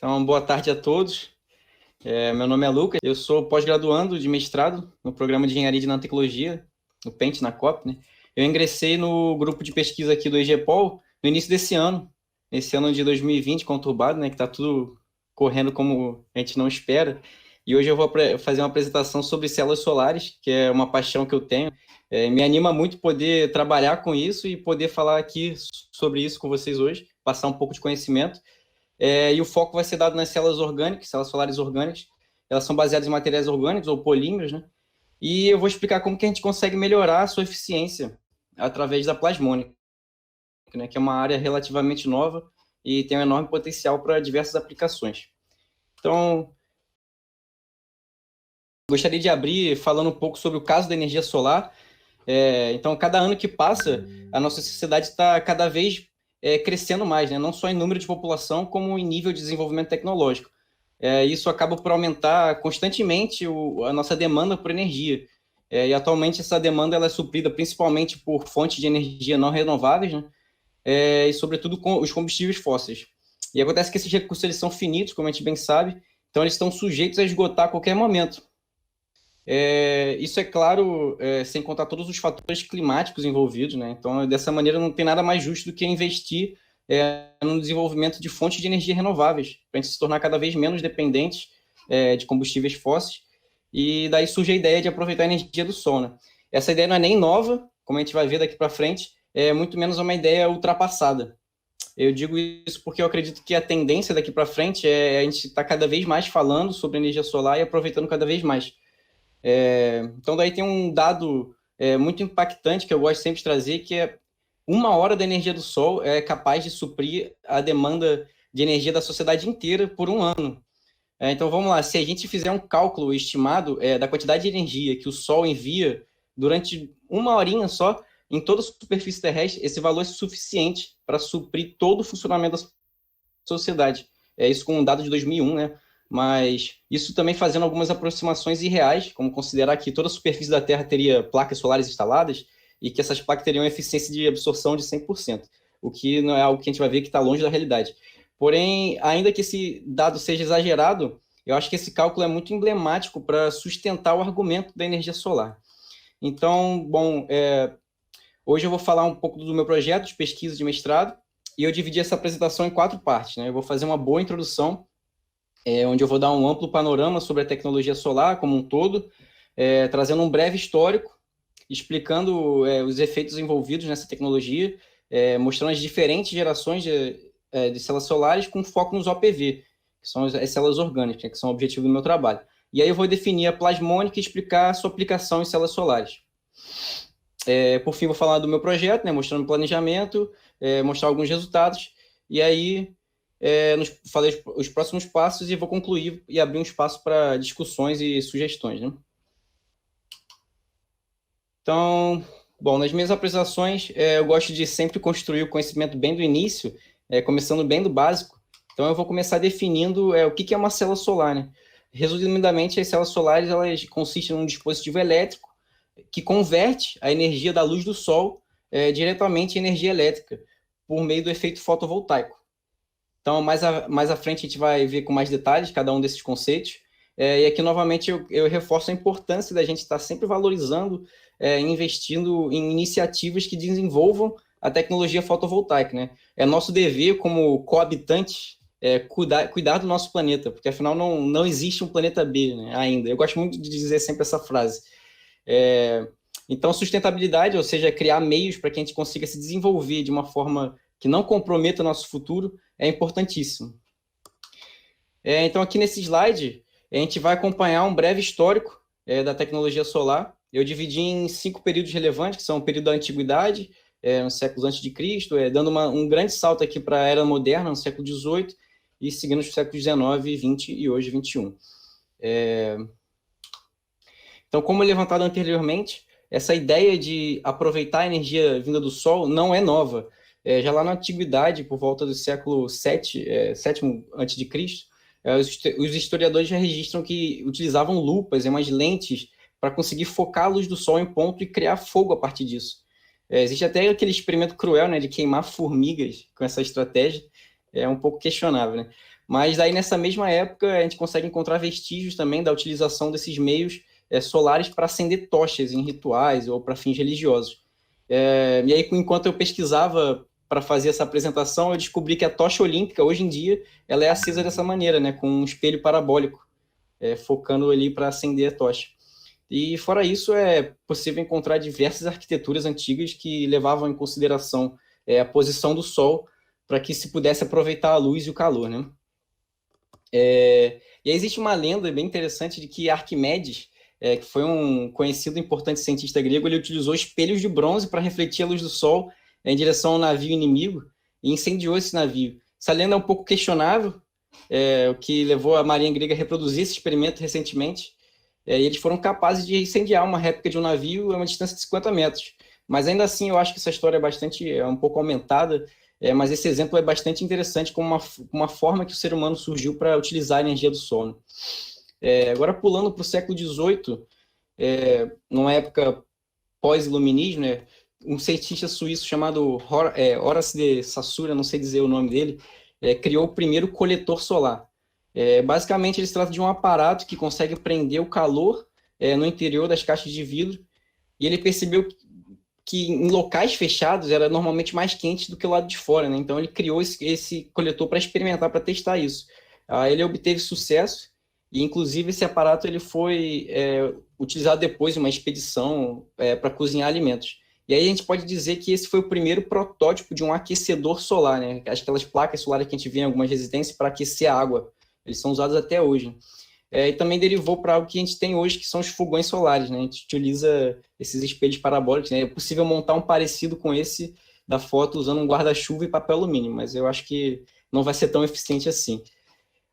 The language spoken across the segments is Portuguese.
Então, boa tarde a todos. Meu nome é Lucas, eu sou pós-graduando de mestrado no programa de Engenharia de Nanotecnologia, no PENT, na COP, né? Eu ingressei no grupo de pesquisa aqui do EGPOL no início desse ano, esse ano de 2020, conturbado, né? Que está tudo correndo como a gente não espera. E hoje eu vou fazer uma apresentação sobre células solares, que é uma paixão que eu tenho. Me anima muito poder trabalhar com isso e poder falar aqui sobre isso com vocês hoje, passar um pouco de conhecimento. E o foco vai ser dado nas células orgânicas, células solares orgânicas. Elas são baseadas em materiais orgânicos ou polímeros, né? E eu vou explicar como que a gente consegue melhorar a sua eficiência através da plasmônica, né? Que é uma área relativamente nova e tem um enorme potencial para diversas aplicações. Então, gostaria de abrir falando um pouco sobre o caso da energia solar. Então, cada ano que passa, a nossa sociedade está cada vez crescendo mais, né? Não só em número de população, como em nível de desenvolvimento tecnológico. Isso acaba por aumentar constantemente a nossa demanda por energia. E atualmente essa demanda ela é suprida principalmente por fontes de energia não renováveis, né? E sobretudo com os combustíveis fósseis. E acontece que esses recursos eles são finitos, como a gente bem sabe, então eles estão sujeitos a esgotar a qualquer momento. Isso é claro, sem contar todos os fatores climáticos envolvidos, né? Então, dessa maneira, não tem nada mais justo do que investir no desenvolvimento de fontes de energia renováveis, para a gente se tornar cada vez menos dependentes de combustíveis fósseis, e daí surge a ideia de aproveitar a energia do sol, né? Essa ideia não é nem nova, como a gente vai ver daqui para frente, é muito menos uma ideia ultrapassada. Eu digo isso porque eu acredito que a tendência daqui para frente é a gente estar cada vez mais falando sobre energia solar e aproveitando cada vez mais. Então, daí tem um dado muito impactante que eu gosto sempre de trazer, que é 1 hora da energia do Sol é capaz de suprir a demanda de energia da sociedade inteira por um ano. Então, vamos lá, se a gente fizer um cálculo estimado da quantidade de energia que o Sol envia durante 1 horinha só, em toda a superfície terrestre, esse valor é suficiente para suprir todo o funcionamento da sociedade. Isso com um dado de 2001, né? Mas isso também fazendo algumas aproximações irreais, como considerar que toda a superfície da Terra teria placas solares instaladas e que essas placas teriam eficiência de absorção de 100%, o que não é algo que a gente vai ver que está longe da realidade. Porém, ainda que esse dado seja exagerado, eu acho que esse cálculo é muito emblemático para sustentar o argumento da energia solar. Então, bom, hoje eu vou falar um pouco do meu projeto de pesquisa de mestrado, e eu dividi essa apresentação em 4 partes, né? Eu vou fazer uma boa introdução, onde eu vou dar um amplo panorama sobre a tecnologia solar como um todo, trazendo um breve histórico, explicando os efeitos envolvidos nessa tecnologia, mostrando as diferentes gerações de células solares com foco nos OPV, que são as células orgânicas, né, que são o objetivo do meu trabalho. E aí eu vou definir a plasmônica e explicar a sua aplicação em células solares. Por fim, vou falar do meu projeto, né, mostrando o planejamento, mostrar alguns resultados, e aí falei os próximos passos e vou concluir e abrir um espaço para discussões e sugestões, né? Então, bom, nas minhas apresentações, eu gosto de sempre construir o conhecimento bem do início, começando bem do básico. Então, eu vou começar definindo o que é uma célula solar, né? Resumidamente, as células solares elas consistem num dispositivo elétrico que converte a energia da luz do sol diretamente em energia elétrica, por meio do efeito fotovoltaico. Então, mais à frente, a gente vai ver com mais detalhes cada um desses conceitos. E aqui, novamente, eu reforço a importância da gente estar sempre valorizando investindo em iniciativas que desenvolvam a tecnologia fotovoltaica, né? É nosso dever, como coabitantes, cuidar do nosso planeta, porque, afinal, não existe um planeta B, né, ainda. Eu gosto muito de dizer sempre essa frase. Então, sustentabilidade, ou seja, criar meios para que a gente consiga se desenvolver de uma forma que não comprometa o nosso futuro, é importantíssimo. Então, aqui nesse slide, a gente vai acompanhar um breve histórico da tecnologia solar. Eu dividi em 5 períodos relevantes, que são o período da Antiguidade, nos séculos antes de Cristo, dando um grande salto aqui para a Era Moderna, no século XVIII, e seguindo os séculos XIX, XX e hoje XXI. Então, como levantado anteriormente, essa ideia de aproveitar a energia vinda do Sol não é nova. Já lá na Antiguidade, por volta do século VII, sétimo antes de Cristo, os historiadores já registram que utilizavam lupas e umas lentes para conseguir focar a luz do Sol em ponto e criar fogo a partir disso. Existe até aquele experimento cruel, né, de queimar formigas com essa estratégia, um pouco questionável, né? Mas daí, nessa mesma época, a gente consegue encontrar vestígios também da utilização desses meios solares para acender tochas em rituais ou para fins religiosos. E aí, enquanto eu pesquisava para fazer essa apresentação, eu descobri que a tocha olímpica, hoje em dia, ela é acesa dessa maneira, né, com um espelho parabólico, focando ali para acender a tocha. E fora isso, é possível encontrar diversas arquiteturas antigas que levavam em consideração a posição do Sol para que se pudesse aproveitar a luz e o calor, né? E aí existe uma lenda bem interessante de que Arquimedes, que foi um conhecido e importante cientista grego, ele utilizou espelhos de bronze para refletir a luz do Sol em direção ao navio inimigo e incendiou esse navio. Essa lenda é um pouco questionável, o que levou a Marinha Grega a reproduzir esse experimento recentemente, e eles foram capazes de incendiar uma réplica de um navio a uma distância de 50 metros. Mas ainda assim, eu acho que essa história é um pouco aumentada, mas esse exemplo é bastante interessante como uma forma que o ser humano surgiu para utilizar a energia do sol. Agora, pulando para o século XVIII, numa época pós-iluminismo, né, um cientista suíço chamado Horace de Saussure, não sei dizer o nome dele, criou o primeiro coletor solar. Basicamente, ele se trata de um aparato que consegue prender o calor no interior das caixas de vidro, e ele percebeu que em locais fechados era normalmente mais quente do que o lado de fora, né? Então ele criou esse coletor para experimentar, para testar isso. Ele obteve sucesso e, inclusive, esse aparato ele foi utilizado depois em uma expedição para cozinhar alimentos. E aí a gente pode dizer que esse foi o primeiro protótipo de um aquecedor solar, né? Aquelas placas solares que a gente vê em algumas residências para aquecer a água. Eles são usados até hoje. E também derivou para algo que a gente tem hoje, que são os fogões solares, né? A gente utiliza esses espelhos parabólicos, né? É possível montar um parecido com esse da foto usando um guarda-chuva e papel alumínio, mas eu acho que não vai ser tão eficiente assim.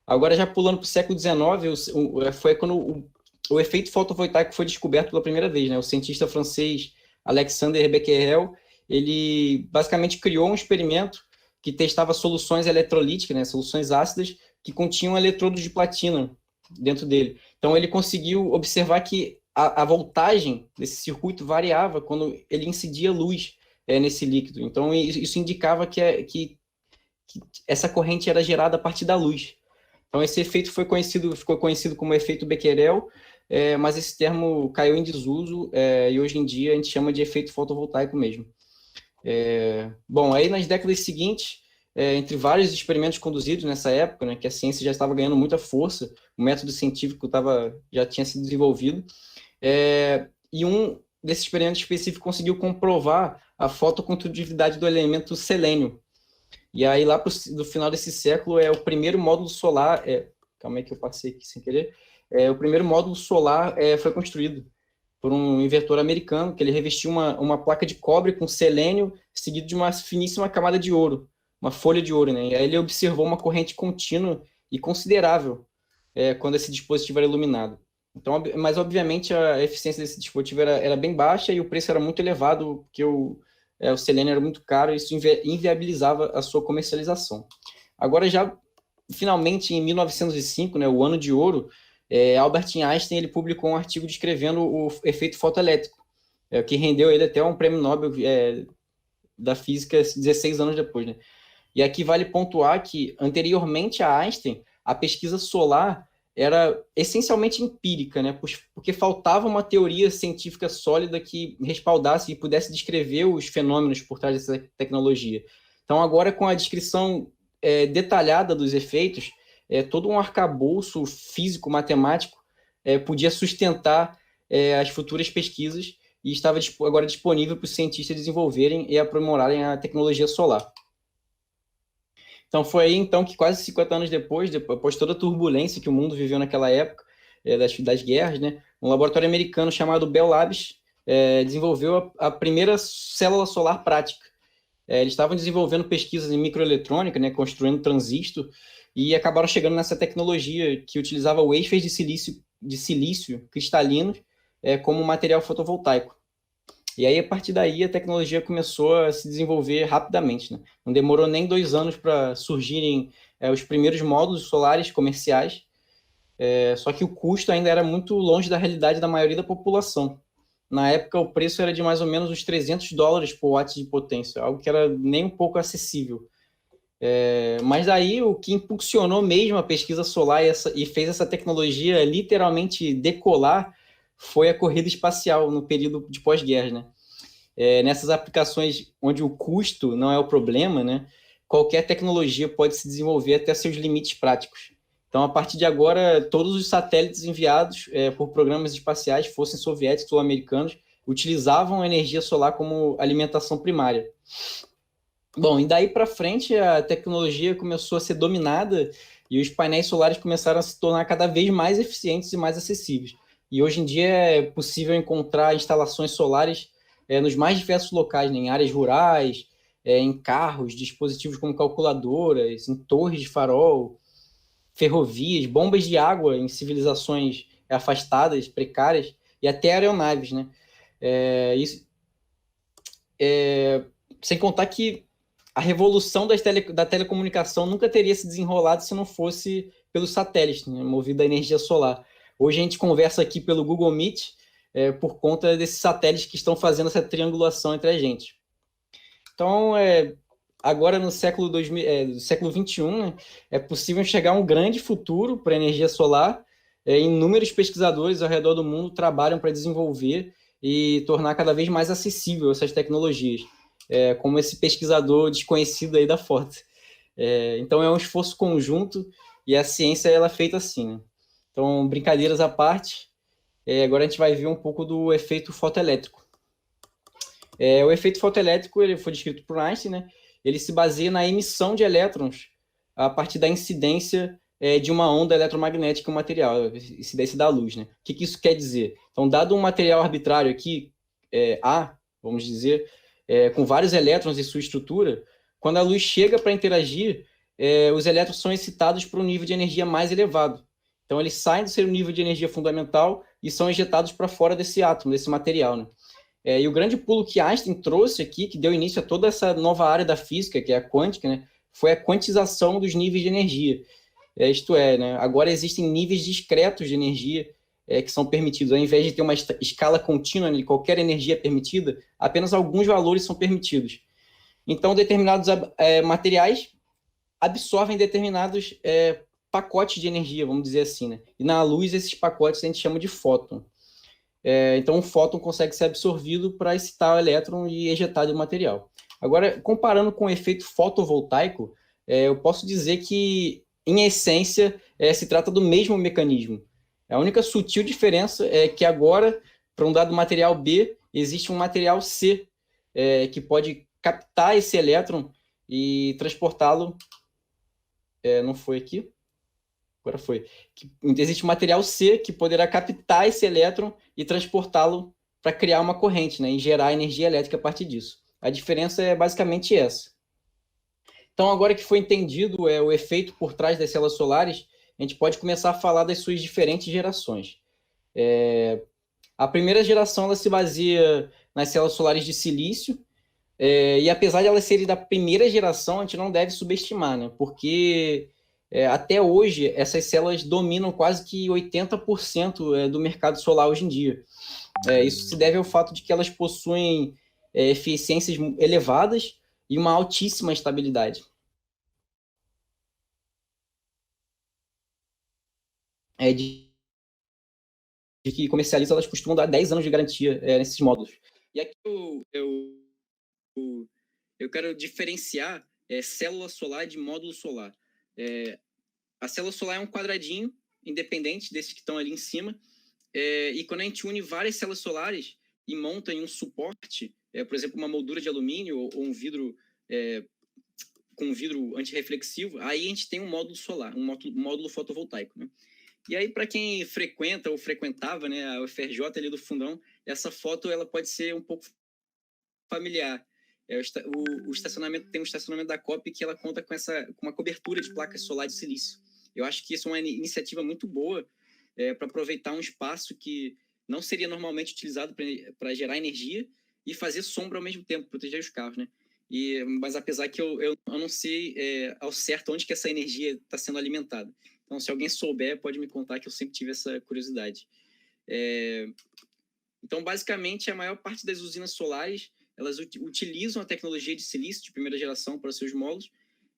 Agora, já pulando para o século XIX, foi quando o efeito fotovoltaico foi descoberto pela primeira vez, né? O cientista francês Alexander Becquerel, ele basicamente criou um experimento que testava soluções eletrolíticas, né? Soluções ácidas, que continham eletrodos de platina dentro dele. Então, ele conseguiu observar que a voltagem desse circuito variava quando ele incidia luz nesse líquido. Então, isso indicava que essa corrente era gerada a partir da luz. Então, esse efeito ficou conhecido como efeito Becquerel, mas esse termo caiu em desuso e hoje em dia a gente chama de efeito fotovoltaico mesmo. Bom, aí nas décadas seguintes, entre vários experimentos conduzidos nessa época, né, que a ciência já estava ganhando muita força, o método científico já tinha sido desenvolvido, e um desses experimentos específicos conseguiu comprovar a fotocondutividade do elemento selênio. E aí, lá do final desse século, o primeiro módulo solar... calma aí que eu passei aqui sem querer. O primeiro módulo solar foi construído por um inventor americano, que ele revestiu uma placa de cobre com selênio, seguido de uma finíssima camada de ouro, uma folha de ouro, né? E aí ele observou uma corrente contínua e considerável quando esse dispositivo era iluminado. Então, mas, obviamente, a eficiência desse dispositivo era bem baixa e o preço era muito elevado, porque o selênio era muito caro e isso inviabilizava a sua comercialização. Agora, já finalmente, em 1905, né, o ano de ouro, Albert Einstein ele publicou um artigo descrevendo o efeito fotoelétrico, que rendeu ele até um prêmio Nobel da física 16 anos depois, né? E aqui vale pontuar que, anteriormente a Einstein, a pesquisa solar era essencialmente empírica, né? Porque faltava uma teoria científica sólida que respaldasse e pudesse descrever os fenômenos por trás dessa tecnologia. Então, agora, com a descrição detalhada dos efeitos, todo um arcabouço físico-matemático podia sustentar as futuras pesquisas e estava agora disponível para os cientistas desenvolverem e aprimorarem a tecnologia solar. Então, foi aí então que quase 50 anos depois toda a turbulência que o mundo viveu naquela época, das guerras, né, um laboratório americano chamado Bell Labs desenvolveu a primeira célula solar prática. Eles estavam desenvolvendo pesquisas em microeletrônica, né, construindo transistor, e acabaram chegando nessa tecnologia que utilizava wafers de silício cristalinos como material fotovoltaico. E aí, a partir daí, a tecnologia começou a se desenvolver rapidamente, né? Não demorou nem 2 anos para surgirem os primeiros módulos solares comerciais, só que o custo ainda era muito longe da realidade da maioria da população. Na época, o preço era de mais ou menos uns $300 por watt de potência, algo que era nem um pouco acessível. Mas aí o que impulsionou mesmo a pesquisa solar e fez essa tecnologia literalmente decolar foi a corrida espacial no período de pós-guerra, né? Nessas aplicações onde o custo não é o problema, né? Qualquer tecnologia pode se desenvolver até seus limites práticos. Então, a partir de agora, todos os satélites enviados por programas espaciais, fossem soviéticos ou americanos, utilizavam a energia solar como alimentação primária. Bom, e daí para frente a tecnologia começou a ser dominada e os painéis solares começaram a se tornar cada vez mais eficientes e mais acessíveis. E hoje em dia é possível encontrar instalações solares nos mais diversos locais, né, em áreas rurais, em carros, dispositivos como calculadoras, em torres de farol, ferrovias, bombas de água em civilizações afastadas, precárias, e até aeronaves, né? Isso, sem contar que a revolução da telecomunicação nunca teria se desenrolado se não fosse pelos satélites, né, movido a energia solar. Hoje a gente conversa aqui pelo Google Meet por conta desses satélites que estão fazendo essa triangulação entre a gente. Então, agora no século 21, né, é possível enxergar um grande futuro para a energia solar. Inúmeros pesquisadores ao redor do mundo trabalham para desenvolver e tornar cada vez mais acessível essas tecnologias, como esse pesquisador desconhecido aí da Ford. Então, é um esforço conjunto e a ciência ela é feita assim, né? Então, brincadeiras à parte, agora a gente vai ver um pouco do efeito fotoelétrico. O efeito fotoelétrico ele foi descrito por Einstein, né? Ele se baseia na emissão de elétrons a partir da incidência de uma onda eletromagnética no material, a incidência da luz, né? O que isso quer dizer? Então, dado um material arbitrário aqui, A, vamos dizer, com vários elétrons em sua estrutura, quando a luz chega para interagir, os elétrons são excitados para um nível de energia mais elevado. Então, eles saem do seu nível de energia fundamental e são injetados para fora desse átomo, desse material, né? E o grande pulo que Einstein trouxe aqui, que deu início a toda essa nova área da física, que é a quântica, né, foi a quantização dos níveis de energia. Isto é, né, agora existem níveis discretos de energia que são permitidos. Ao invés de ter uma escala contínua de qualquer energia permitida, apenas alguns valores são permitidos. Então, determinados materiais absorvem determinados pacotes de energia, vamos dizer assim. Né? E na luz, esses pacotes a gente chama de fóton. Então, o fóton consegue ser absorvido para excitar o elétron e ejetado do material. Agora, comparando com o efeito fotovoltaico, eu posso dizer que, em essência, se trata do mesmo mecanismo. A única sutil diferença é que agora, para um dado material B, existe um material C, que pode captar esse elétron e transportá-lo. Não foi aqui? Agora foi. Existe um material C que poderá captar esse elétron e transportá-lo para criar uma corrente, né, e gerar energia elétrica a partir disso. A diferença é basicamente essa. Então, agora que foi entendido o efeito por trás das células solares, a gente pode começar a falar das suas diferentes gerações. A primeira geração ela se baseia nas células solares de silício, e apesar de elas serem da primeira geração, a gente não deve subestimar, né? Porque até hoje essas células dominam quase que 80% do mercado solar hoje em dia. Isso se deve ao fato de que elas possuem eficiências elevadas e uma altíssima estabilidade. De que comercializa, elas costumam dar 10 anos de garantia nesses módulos. E aqui eu quero diferenciar célula solar de módulo solar. A célula solar é um quadradinho independente desses que estão ali em cima, e quando a gente une várias células solares e monta em um suporte, por exemplo, uma moldura de alumínio ou um vidro com um vidro antirreflexivo, aí a gente tem um módulo solar, um módulo fotovoltaico, né? E aí, para quem frequenta ou frequentava, né, a UFRJ ali do fundão, essa foto ela pode ser um pouco familiar. O estacionamento tem um estacionamento da COP que ela conta com uma cobertura de placas solares de silício. Eu acho que isso é uma iniciativa muito boa para aproveitar um espaço que não seria normalmente utilizado para gerar energia e fazer sombra ao mesmo tempo, proteger os carros, né? Mas apesar que eu não sei ao certo onde que essa energia está sendo alimentada. Então, se alguém souber, pode me contar, que eu sempre tive essa curiosidade. Então, basicamente, a maior parte das usinas solares elas utilizam a tecnologia de silício de primeira geração para seus módulos,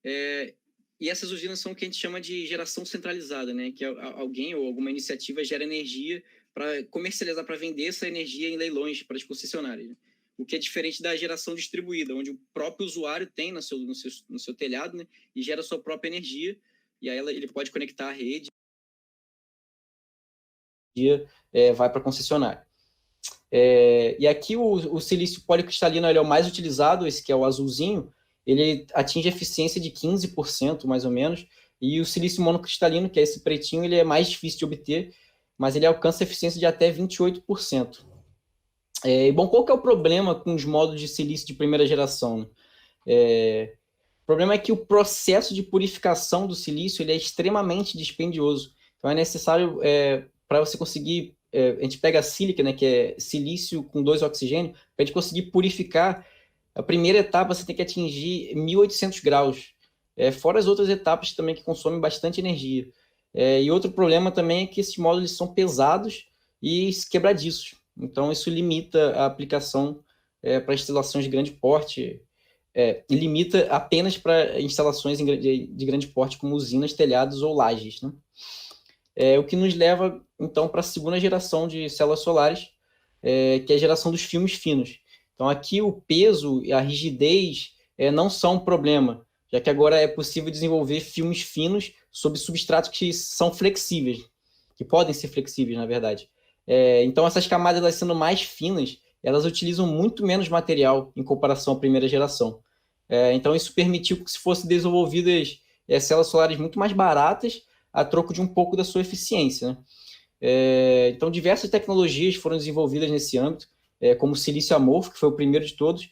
E essas usinas são o que a gente chama de geração centralizada, né? Que alguém ou alguma iniciativa gera energia para comercializar, para vender essa energia em leilões para as concessionárias, né? O que é diferente da geração distribuída, onde o próprio usuário tem no seu telhado, né? E gera a sua própria energia, e aí ele pode conectar à rede e vai para a concessionária. E aqui o silício policristalino ele é o mais utilizado, esse que é o azulzinho, ele atinge eficiência de 15%, mais ou menos, e o silício monocristalino, que é esse pretinho, ele é mais difícil de obter, mas ele alcança eficiência de até 28%. Bom, qual que é o problema com os módulos de silício de primeira geração? O problema é que o processo de purificação do silício ele é extremamente dispendioso. Então, é necessário, para você conseguir... a gente pega a sílica, né, que é silício com 2 oxigênios, para a gente conseguir purificar, a primeira etapa você tem que atingir 1.800 graus, fora as outras etapas também que consomem bastante energia. E outro problema também é que esses módulos são pesados e quebradiços. Então, isso limita a aplicação para instalações de grande porte, e limita apenas para instalações de grande porte, como usinas, telhados ou lajes, né? O que nos leva, então, para a segunda geração de células solares, que é a geração dos filmes finos. Então, aqui o peso e a rigidez não são um problema, já que agora é possível desenvolver filmes finos sobre substratos que são flexíveis, que podem ser flexíveis, na verdade. Então, essas camadas, elas sendo mais finas, elas utilizam muito menos material em comparação à primeira geração. Então, isso permitiu que se fossem desenvolvidas células solares muito mais baratas, a troco de um pouco da sua eficiência, né? Então, diversas tecnologias foram desenvolvidas nesse âmbito, como o silício amorfo, que foi o primeiro de todos.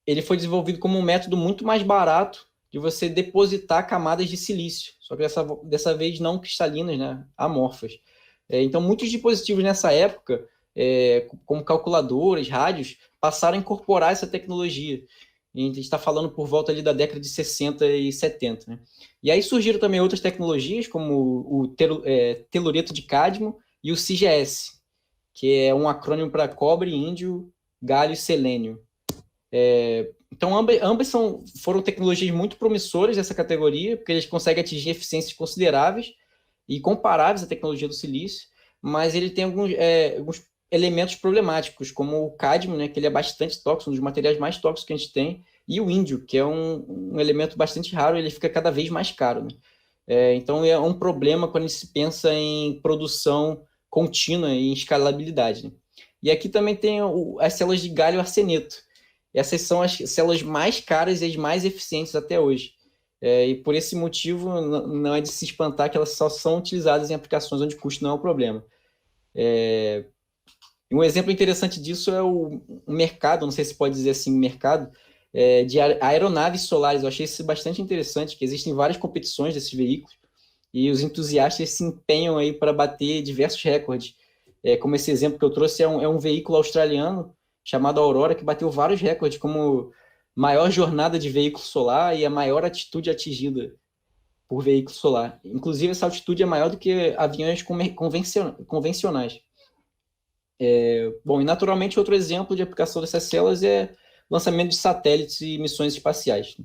Ele foi desenvolvido como um método muito mais barato de você depositar camadas de silício, só que dessa vez não cristalinas, né, amorfas. Então, muitos dispositivos nessa época, como calculadoras, rádios, passaram a incorporar essa tecnologia. E a gente está falando por volta ali da década de 60 e 70. Né? E aí surgiram também outras tecnologias, como o telureto de cádmio e o CGS, que é um acrônimo para cobre, índio, galho e selênio. Então, ambas foram tecnologias muito promissoras dessa categoria, porque eles conseguem atingir eficiências consideráveis e comparáveis à tecnologia do silício, mas ele tem alguns elementos problemáticos, como o cádmio, né, que ele é bastante tóxico, um dos materiais mais tóxicos que a gente tem, e o índio, que é um elemento bastante raro, ele fica cada vez mais caro, né? Então, é um problema quando a gente se pensa em produção contínua e em escalabilidade, né? E aqui também tem as células de galho arseneto. Essas são as células mais caras e as mais eficientes até hoje. E por esse motivo, não é de se espantar que elas só são utilizadas em aplicações onde o custo não é um problema. Um exemplo interessante disso é o mercado, não sei se pode dizer assim, mercado, de aeronaves solares. Eu achei isso bastante interessante, que existem várias competições desses veículos, e os entusiastas se empenham aí para bater diversos recordes. Como esse exemplo que eu trouxe é um veículo australiano chamado Aurora, que bateu vários recordes, como maior jornada de veículo solar e a maior altitude atingida por veículo solar. Inclusive, essa altitude é maior do que aviões convencionais. Bom, e naturalmente outro exemplo de aplicação dessas células é o lançamento de satélites e missões espaciais.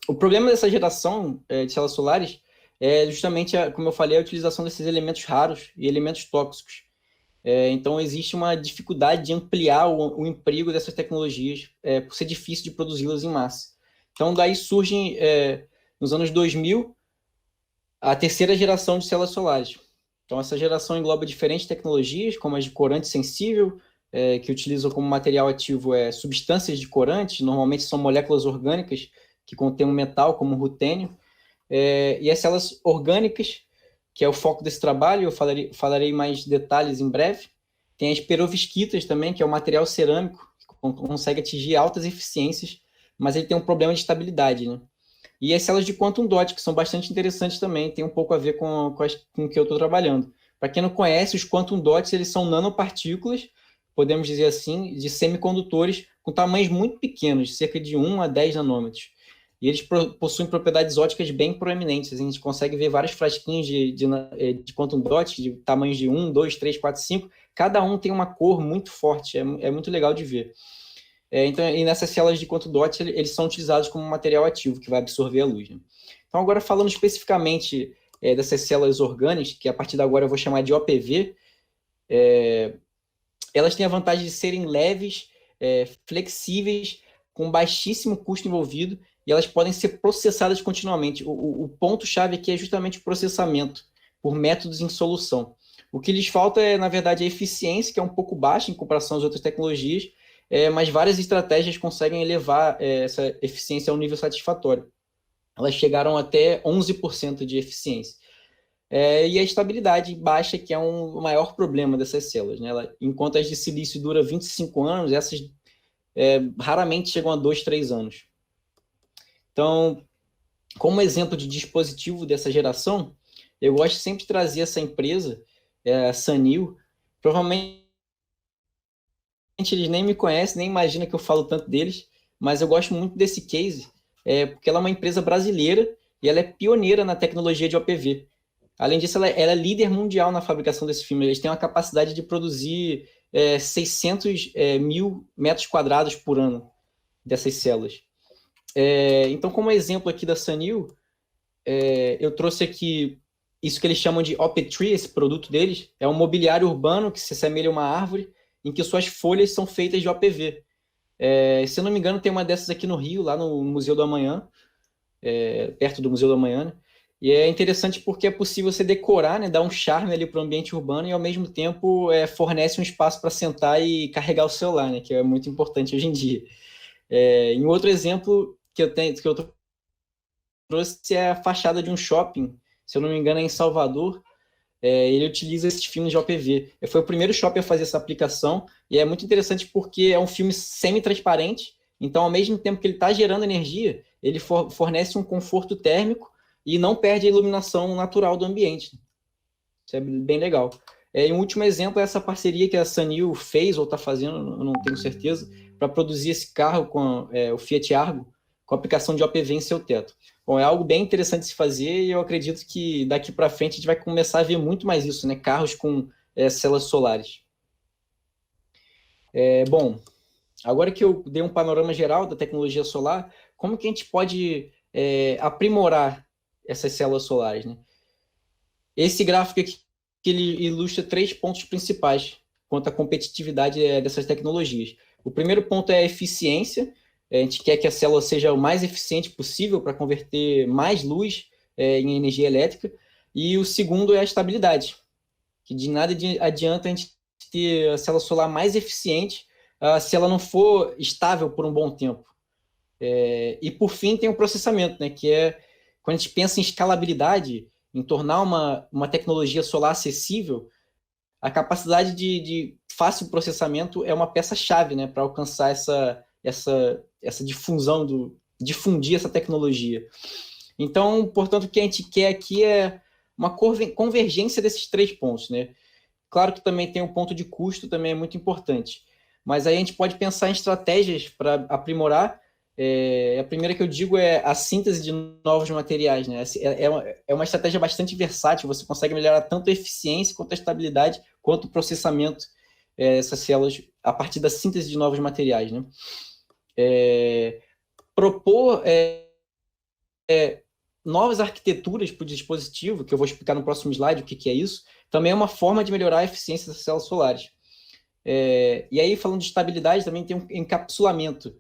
O problema dessa geração de células solares é justamente, como eu falei, a utilização desses elementos raros e elementos tóxicos. Então, existe uma dificuldade de ampliar o emprego dessas tecnologias, por ser difícil de produzi-las em massa. Então, daí surgem, nos anos 2000, a terceira geração de células solares. Então, essa geração engloba diferentes tecnologias, como as de corante sensível, que utilizam como material ativo substâncias de corante, normalmente são moléculas orgânicas que contêm um metal, como o rutênio, e as células orgânicas, que é o foco desse trabalho, eu falarei mais detalhes em breve. Tem as perovskitas também, que é o material cerâmico, que consegue atingir altas eficiências, mas ele tem um problema de estabilidade, né? E as células de quantum dot, que são bastante interessantes também, tem um pouco a ver com o que eu estou trabalhando. Para quem não conhece, os quantum dots, eles são nanopartículas, podemos dizer assim, de semicondutores com tamanhos muito pequenos, cerca de 1 a 10 nanômetros. E eles possuem propriedades ópticas bem proeminentes. A gente consegue ver vários frasquinhos de quantum dots, de tamanhos de 1, 2, 3, 4, 5. Cada um tem uma cor muito forte, é muito legal de ver. Então, e nessas células de quanto DOT, eles são utilizados como material ativo, que vai absorver a luz, né? Então, agora falando especificamente dessas células orgânicas, que a partir de agora eu vou chamar de OPV, elas têm a vantagem de serem leves, flexíveis, com baixíssimo custo envolvido, e elas podem ser processadas continuamente. O ponto-chave aqui é justamente o processamento por métodos em solução. O que lhes falta é, na verdade, a eficiência, que é um pouco baixa em comparação às outras tecnologias, mas várias estratégias conseguem elevar essa eficiência a um nível satisfatório. Elas chegaram até 11% de eficiência. E a estabilidade baixa, que é o maior problema dessas células, né? Enquanto as de silício duram 25 anos, essas raramente chegam a 2, 3 anos. Então, como exemplo de dispositivo dessa geração, eu gosto sempre de trazer essa empresa, a Sanil. Provavelmente eles nem me conhecem, nem imaginam que eu falo tanto deles, mas eu gosto muito desse case, porque ela é uma empresa brasileira e ela é pioneira na tecnologia de OPV. Além disso, ela é líder mundial na fabricação desse filme. Eles têm uma capacidade de produzir 600 mil metros quadrados por ano dessas células. Então, como exemplo aqui da Sanil, eu trouxe aqui isso que eles chamam de OP-Tree, esse produto deles. É um mobiliário urbano que se assemelha a uma árvore, em que suas folhas são feitas de OPV. Se eu não me engano, tem uma dessas aqui no Rio, lá no Museu do Amanhã, perto do Museu do Amanhã, né? E é interessante porque é possível você decorar, né, dar um charme ali para o ambiente urbano e, ao mesmo tempo, fornece um espaço para sentar e carregar o celular, né, que é muito importante hoje em dia. Em outro exemplo que eu trouxe é a fachada de um shopping, se eu não me engano é em Salvador. Ele utiliza esses filmes de OPV. Foi o primeiro shopping a fazer essa aplicação e é muito interessante porque é um filme semi-transparente, então, ao mesmo tempo que ele está gerando energia, ele fornece um conforto térmico e não perde a iluminação natural do ambiente. Isso é bem legal. E um último exemplo é essa parceria que a Sanil fez, ou está fazendo, eu não tenho certeza, para produzir esse carro com o Fiat Argo, com a aplicação de OPV em seu teto. Bom, é algo bem interessante de se fazer e eu acredito que daqui para frente a gente vai começar a ver muito mais isso, né? Carros com células solares. Bom, agora que eu dei um panorama geral da tecnologia solar, como que a gente pode aprimorar essas células solares, né? Esse gráfico aqui que ele ilustra 3 pontos principais quanto à competitividade dessas tecnologias. O primeiro ponto é a eficiência. A gente quer que a célula seja o mais eficiente possível para converter mais luz em energia elétrica. E o segundo é a estabilidade, que de nada adianta a gente ter a célula solar mais eficiente se ela não for estável por um bom tempo. E por fim tem o processamento, né, que é quando a gente pensa em escalabilidade, em tornar uma tecnologia solar acessível, a capacidade de fácil processamento é uma peça-chave, né, para alcançar essa difusão, difundir essa tecnologia. Então, portanto, o que a gente quer aqui é uma convergência desses 3 pontos, né? Claro que também tem um ponto de custo, também é muito importante. Mas aí a gente pode pensar em estratégias para aprimorar. A primeira que eu digo é a síntese de novos materiais, né? É uma estratégia bastante versátil, você consegue melhorar tanto a eficiência, quanto a estabilidade, quanto o processamento dessas células a partir da síntese de novos materiais, né? Propor novas arquiteturas para o dispositivo, que eu vou explicar no próximo slide o que é isso, também é uma forma de melhorar a eficiência das células solares. E aí, falando de estabilidade, também tem um encapsulamento.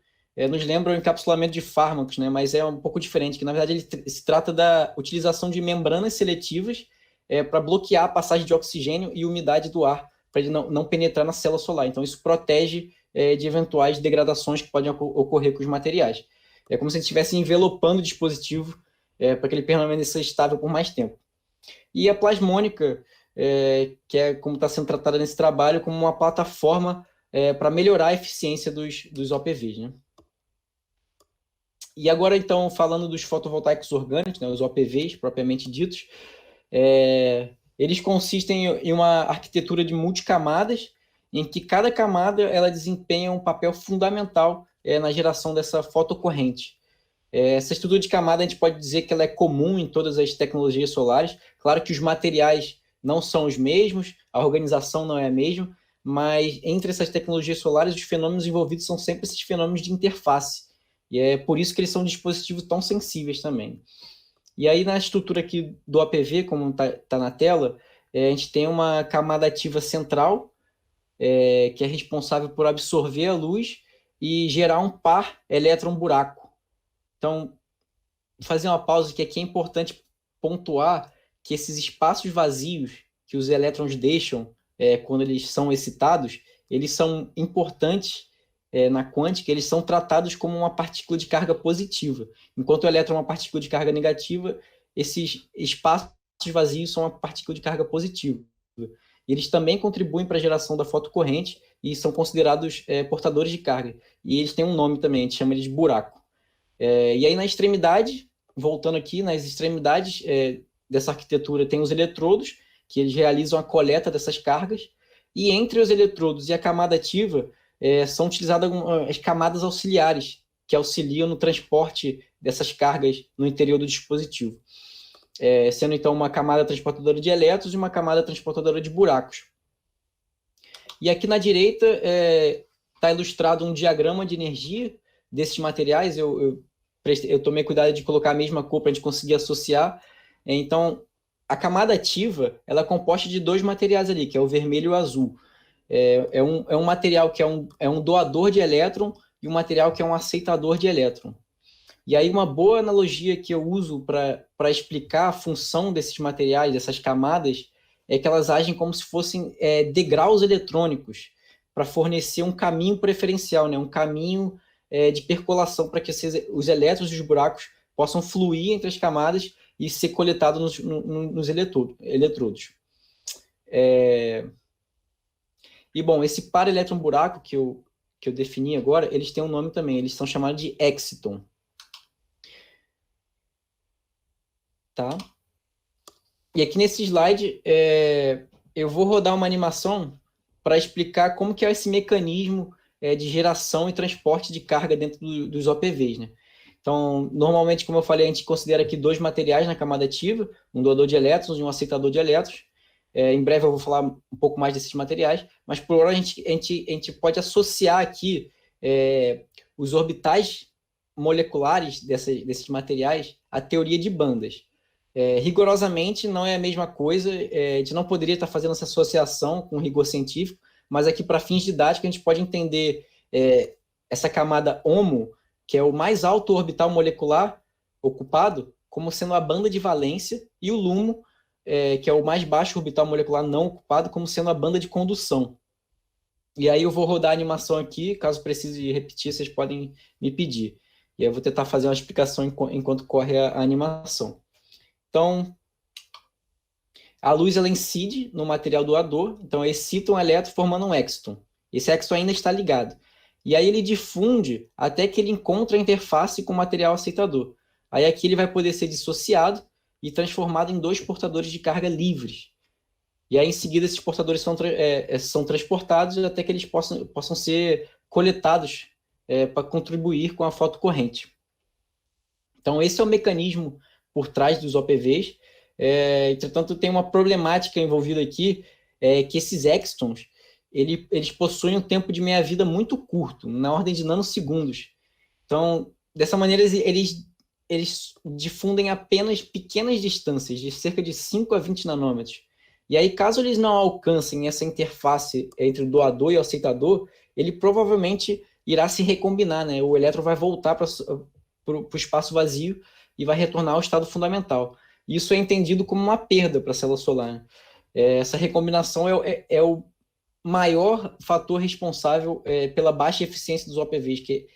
Nos lembra o encapsulamento de fármacos, né? Mas é um pouco diferente, que na verdade ele se trata da utilização de membranas seletivas para bloquear a passagem de oxigênio e umidade do ar, para ele não penetrar na célula solar. Então, isso protege de eventuais degradações que podem ocorrer com os materiais. É como se a gente estivesse envelopando o dispositivo para que ele permaneça estável por mais tempo. E a plasmônica, que é como está sendo tratada nesse trabalho, como uma plataforma para melhorar a eficiência dos OPVs, né? E agora, então, falando dos fotovoltaicos orgânicos, né, os OPVs propriamente ditos, eles consistem em uma arquitetura de multicamadas, em que cada camada ela desempenha um papel fundamental na geração dessa fotocorrente. Essa estrutura de camada a gente pode dizer que ela é comum em todas as tecnologias solares. Claro que os materiais não são os mesmos, a organização não é a mesma, mas entre essas tecnologias solares, os fenômenos envolvidos são sempre esses fenômenos de interface. E é por isso que eles são dispositivos tão sensíveis também. E aí, na estrutura aqui do APV, como está na tela, a gente tem uma camada ativa central, que é responsável por absorver a luz e gerar um par elétron-buraco. Então, vou fazer uma pausa que aqui é importante pontuar que esses espaços vazios que os elétrons deixam quando eles são excitados, eles são importantes na quântica, eles são tratados como uma partícula de carga positiva. Enquanto o elétron é uma partícula de carga negativa, esses espaços vazios são uma partícula de carga positiva. Eles também contribuem para a geração da fotocorrente e são considerados portadores de carga. E eles têm um nome também, a gente chama eles de buraco. E aí na extremidade, voltando aqui, nas extremidades dessa arquitetura tem os eletrodos, que eles realizam a coleta dessas cargas, e entre os eletrodos e a camada ativa são utilizadas as camadas auxiliares, que auxiliam no transporte dessas cargas no interior do dispositivo. Sendo então uma camada transportadora de elétrons e uma camada transportadora de buracos. E aqui na direita está ilustrado um diagrama de energia desses materiais. Eu tomei cuidado de colocar a mesma cor para a gente conseguir associar. Então, a camada ativa ela é composta de dois materiais ali, que é o vermelho e o azul. É um material que é um doador de elétron e um material que é um aceitador de elétron. E aí uma boa analogia que eu uso para explicar a função desses materiais, dessas camadas, é que elas agem como se fossem degraus eletrônicos para fornecer um caminho preferencial, né? Um caminho de percolação para que os elétrons e os buracos possam fluir entre as camadas e ser coletados nos eletrodos. E, bom, esse par elétron-buraco que eu defini agora, eles têm um nome também, eles são chamados de exciton. Tá? E aqui nesse slide, eu vou rodar uma animação para explicar como que é esse mecanismo de geração e transporte de carga dentro dos OPVs, né? Então, normalmente, como eu falei, a gente considera aqui dois materiais na camada ativa, um doador de elétrons e um aceitador de elétrons. Em breve eu vou falar um pouco mais desses materiais, mas por hora a gente pode associar aqui os orbitais moleculares desses materiais à teoria de bandas. Rigorosamente não é a mesma coisa, a gente não poderia estar fazendo essa associação com rigor científico, mas aqui para fins didáticos a gente pode entender essa camada HOMO, que é o mais alto orbital molecular ocupado, como sendo a banda de valência, e o LUMO, que é o mais baixo orbital molecular não ocupado, como sendo a banda de condução. E aí eu vou rodar a animação aqui, caso precise repetir, vocês podem me pedir. E aí eu vou tentar fazer uma explicação enquanto corre a animação. Então, a luz ela incide no material doador, então excita um elétron formando um exciton. Esse exciton ainda está ligado. E aí ele difunde até que ele encontra a interface com o material aceitador. Aí aqui ele vai poder ser dissociado e transformado em dois portadores de carga livres. E aí em seguida esses portadores são transportados até que eles possam ser coletados para contribuir com a fotocorrente. Então esse é o mecanismo por trás dos OPVs. Entretanto, tem uma problemática envolvida aqui, que esses excitons, eles possuem um tempo de meia-vida muito curto, na ordem de nanosegundos. Então, dessa maneira, eles difundem apenas pequenas distâncias, de cerca de 5 a 20 nanômetros. E aí, caso eles não alcancem essa interface entre o doador e o aceitador, ele provavelmente irá se recombinar, né? O elétron vai voltar para o espaço vazio e vai retornar ao estado fundamental. Isso é entendido como uma perda para a célula solar, né? Essa recombinação é o maior fator responsável pela baixa eficiência dos OPVs, que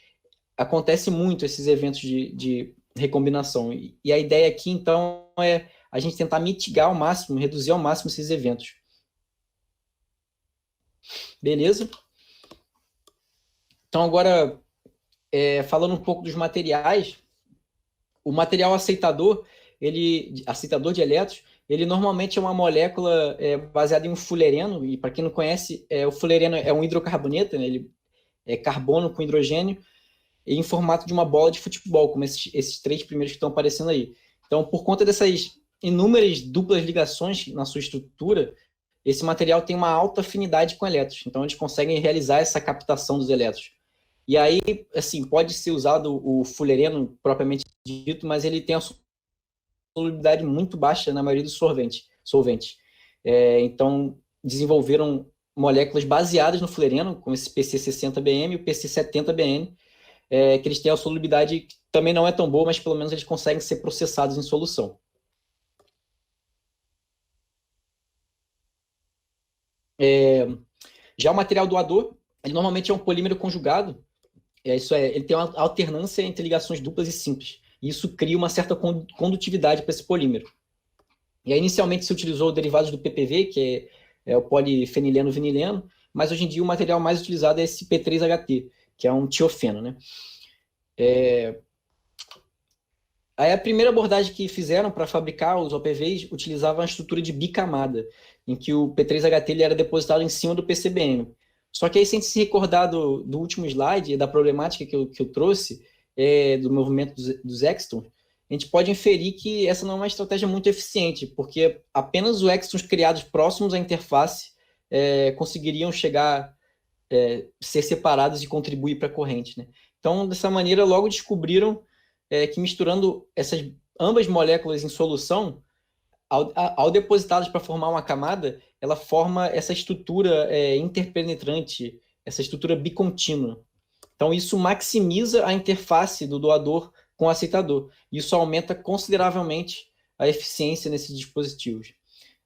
acontece muito esses eventos de recombinação. E a ideia aqui, então, é a gente tentar mitigar ao máximo, reduzir ao máximo esses eventos. Beleza? Então, agora, falando um pouco dos materiais, o material aceitador aceitador de elétrons, ele normalmente é uma molécula baseada em um fulereno, e para quem não conhece, o fulereno é um hidrocarboneto, né? Ele é carbono com hidrogênio, em formato de uma bola de futebol, como esses três primeiros que estão aparecendo aí. Então, por conta dessas inúmeras duplas ligações na sua estrutura, esse material tem uma alta afinidade com elétrons, então eles conseguem realizar essa captação dos elétrons. E aí, assim, pode ser usado o fullereno propriamente dito, mas ele tem a solubilidade muito baixa na maioria dos solventes. Então, desenvolveram moléculas baseadas no fullereno, como esse PC60BM e o PC70BN, que eles têm a solubilidade que também não é tão boa, mas pelo menos eles conseguem ser processados em solução. Já o material doador, ele normalmente é um polímero conjugado, ele tem uma alternância entre ligações duplas e simples. E isso cria uma certa condutividade para esse polímero. E aí, inicialmente, se utilizou derivados do PPV, que é o polifenileno-vinileno, mas hoje em dia o material mais utilizado é esse P3HT, que é um tiofeno, né? Aí a primeira abordagem que fizeram para fabricar os OPVs utilizava uma estrutura de bicamada, em que o P3HT ele era depositado em cima do PCBM. Só que aí, sem se recordar do último slide, da problemática que eu trouxe, do movimento dos extons, a gente pode inferir que essa não é uma estratégia muito eficiente, porque apenas os extons criados próximos à interface conseguiriam ser separados e contribuir para a corrente, né? Então, dessa maneira, logo descobriram que misturando essas ambas moléculas em solução, ao depositá-las para formar uma camada, ela forma essa estrutura interpenetrante, essa estrutura bicontínua. Então, isso maximiza a interface do doador com o aceitador. Isso aumenta consideravelmente a eficiência nesses dispositivos.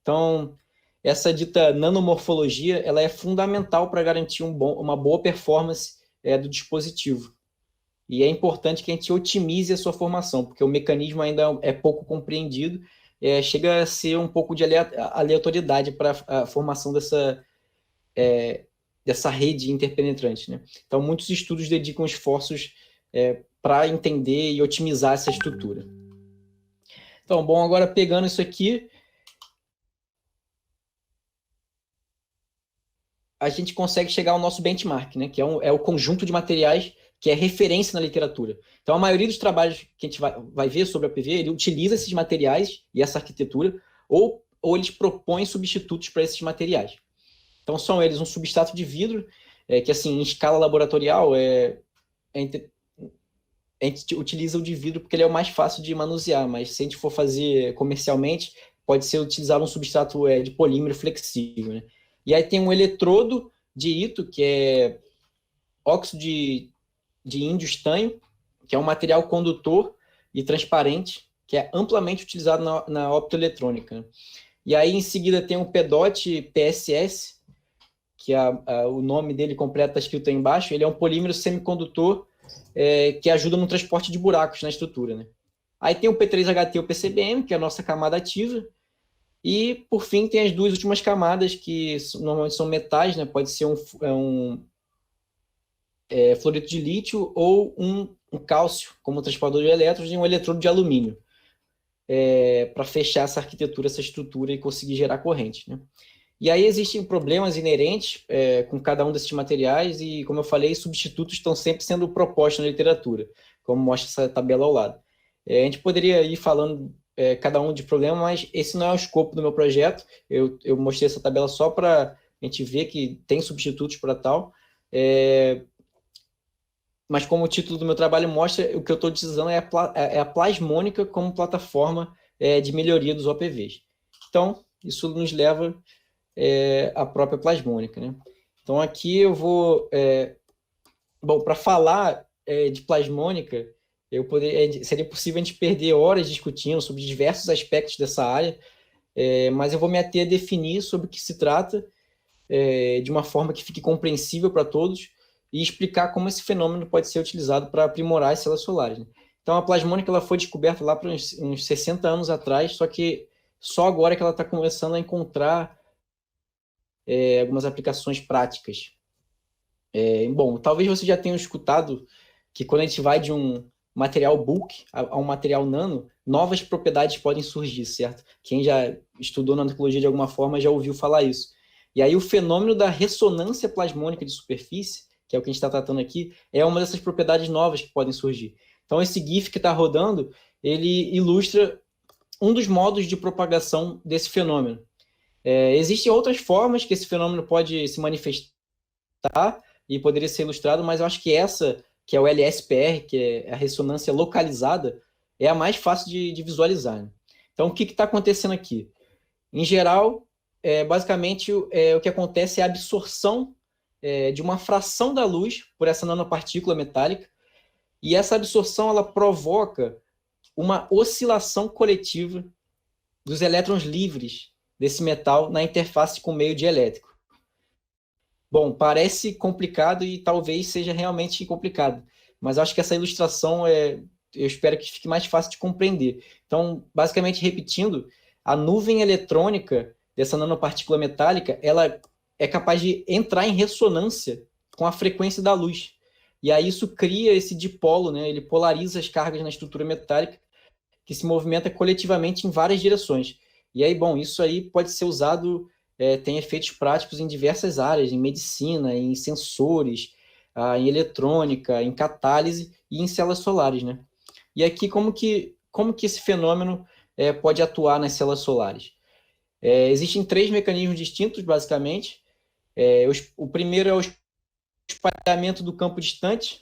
Então, essa dita nanomorfologia, ela é fundamental para garantir uma boa performance do dispositivo. E é importante que a gente otimize a sua formação, porque o mecanismo ainda é pouco compreendido, chega a ser um pouco de aleatoriedade para a formação dessa rede interpenetrante, né? Então, muitos estudos dedicam esforços para entender e otimizar essa estrutura. Então, bom, agora pegando isso aqui, a gente consegue chegar ao nosso benchmark, né? Que é o conjunto de materiais que é referência na literatura. Então, a maioria dos trabalhos que a gente vai ver sobre a PV, ele utiliza esses materiais e essa arquitetura, ou eles propõem substitutos para esses materiais. Então, são eles um substrato de vidro, que, assim, em escala laboratorial, a gente utiliza o de vidro porque ele é o mais fácil de manusear, mas se a gente for fazer comercialmente, pode ser utilizado um substrato de polímero flexível, né? E aí tem um eletrodo de Ito, que é óxido de índio estanho, que é um material condutor e transparente, que é amplamente utilizado na optoeletrônica. E aí, em seguida, tem o PEDOT PSS, que o nome dele completo está escrito aí embaixo. Ele é um polímero semicondutor que ajuda no transporte de buracos na estrutura, né? Aí tem o P3HT e o PCBM, que é a nossa camada ativa. E, por fim, tem as duas últimas camadas, que normalmente são metais, né? Pode ser um fluorito de lítio ou um cálcio como transportador de elétrons e um eletrodo de alumínio, para fechar essa arquitetura, essa estrutura e conseguir gerar corrente, né? E aí existem problemas inerentes com cada um desses materiais e, como eu falei, substitutos estão sempre sendo propostos na literatura, como mostra essa tabela ao lado. A gente poderia ir falando cada um de problema, mas esse não é o escopo do meu projeto. Eu mostrei essa tabela só para a gente ver que tem substitutos para tal. Mas como o título do meu trabalho mostra, o que eu estou utilizando é a plasmônica como plataforma de melhoria dos OPVs. Então, isso nos leva à própria plasmônica, né? Então, aqui eu vou... bom, para falar de plasmônica, seria possível a gente perder horas discutindo sobre diversos aspectos dessa área, mas eu vou me ater a definir sobre o que se trata de uma forma que fique compreensível para todos e explicar como esse fenômeno pode ser utilizado para aprimorar as células solares, né? Então, a plasmônica ela foi descoberta lá para uns 60 anos atrás, só que só agora que ela está começando a encontrar algumas aplicações práticas. Bom, talvez você já tenha escutado que quando a gente vai de um material bulk a um material nano, novas propriedades podem surgir, certo? Quem já estudou nanotecnologia de alguma forma já ouviu falar isso. E aí o fenômeno da ressonância plasmônica de superfície, que é o que a gente está tratando aqui, é uma dessas propriedades novas que podem surgir. Então, esse GIF que está rodando, ele ilustra um dos modos de propagação desse fenômeno. Existem outras formas que esse fenômeno pode se manifestar e poderia ser ilustrado, mas eu acho que essa, que é o LSPR, que é a ressonância localizada, é a mais fácil de visualizar, né? Então, o que está acontecendo aqui? Em geral, basicamente, o que acontece é a absorção de uma fração da luz por essa nanopartícula metálica, e essa absorção ela provoca uma oscilação coletiva dos elétrons livres desse metal na interface com o meio dielétrico. Bom, parece complicado e talvez seja realmente complicado, mas acho que essa ilustração eu espero que fique mais fácil de compreender. Então, basicamente, repetindo, a nuvem eletrônica dessa nanopartícula metálica, ela é capaz de entrar em ressonância com a frequência da luz. E aí isso cria esse dipolo, né? Ele polariza as cargas na estrutura metálica, que se movimenta coletivamente em várias direções. E aí, bom, isso aí pode ser usado, tem efeitos práticos em diversas áreas, em medicina, em sensores, em eletrônica, em catálise e em células solares, né? E aqui, como que esse fenômeno pode atuar nas células solares? Existem três mecanismos distintos, basicamente. O primeiro é o espalhamento do campo distante.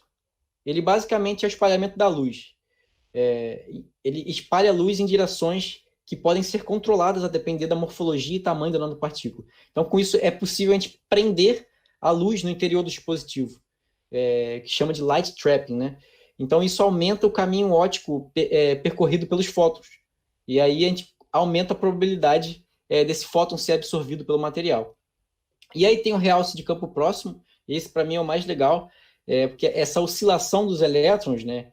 Ele basicamente é o espalhamento da luz. Ele espalha a luz em direções que podem ser controladas a depender da morfologia e tamanho da nanopartícula. Então, com isso, é possível a gente prender a luz no interior do dispositivo, que chama de light trapping, né? Então, isso aumenta o caminho óptico percorrido pelos fótons. E aí a gente aumenta a probabilidade desse fóton ser absorvido pelo material. E aí tem o realce de campo próximo, esse para mim é o mais legal, porque essa oscilação dos elétrons, né,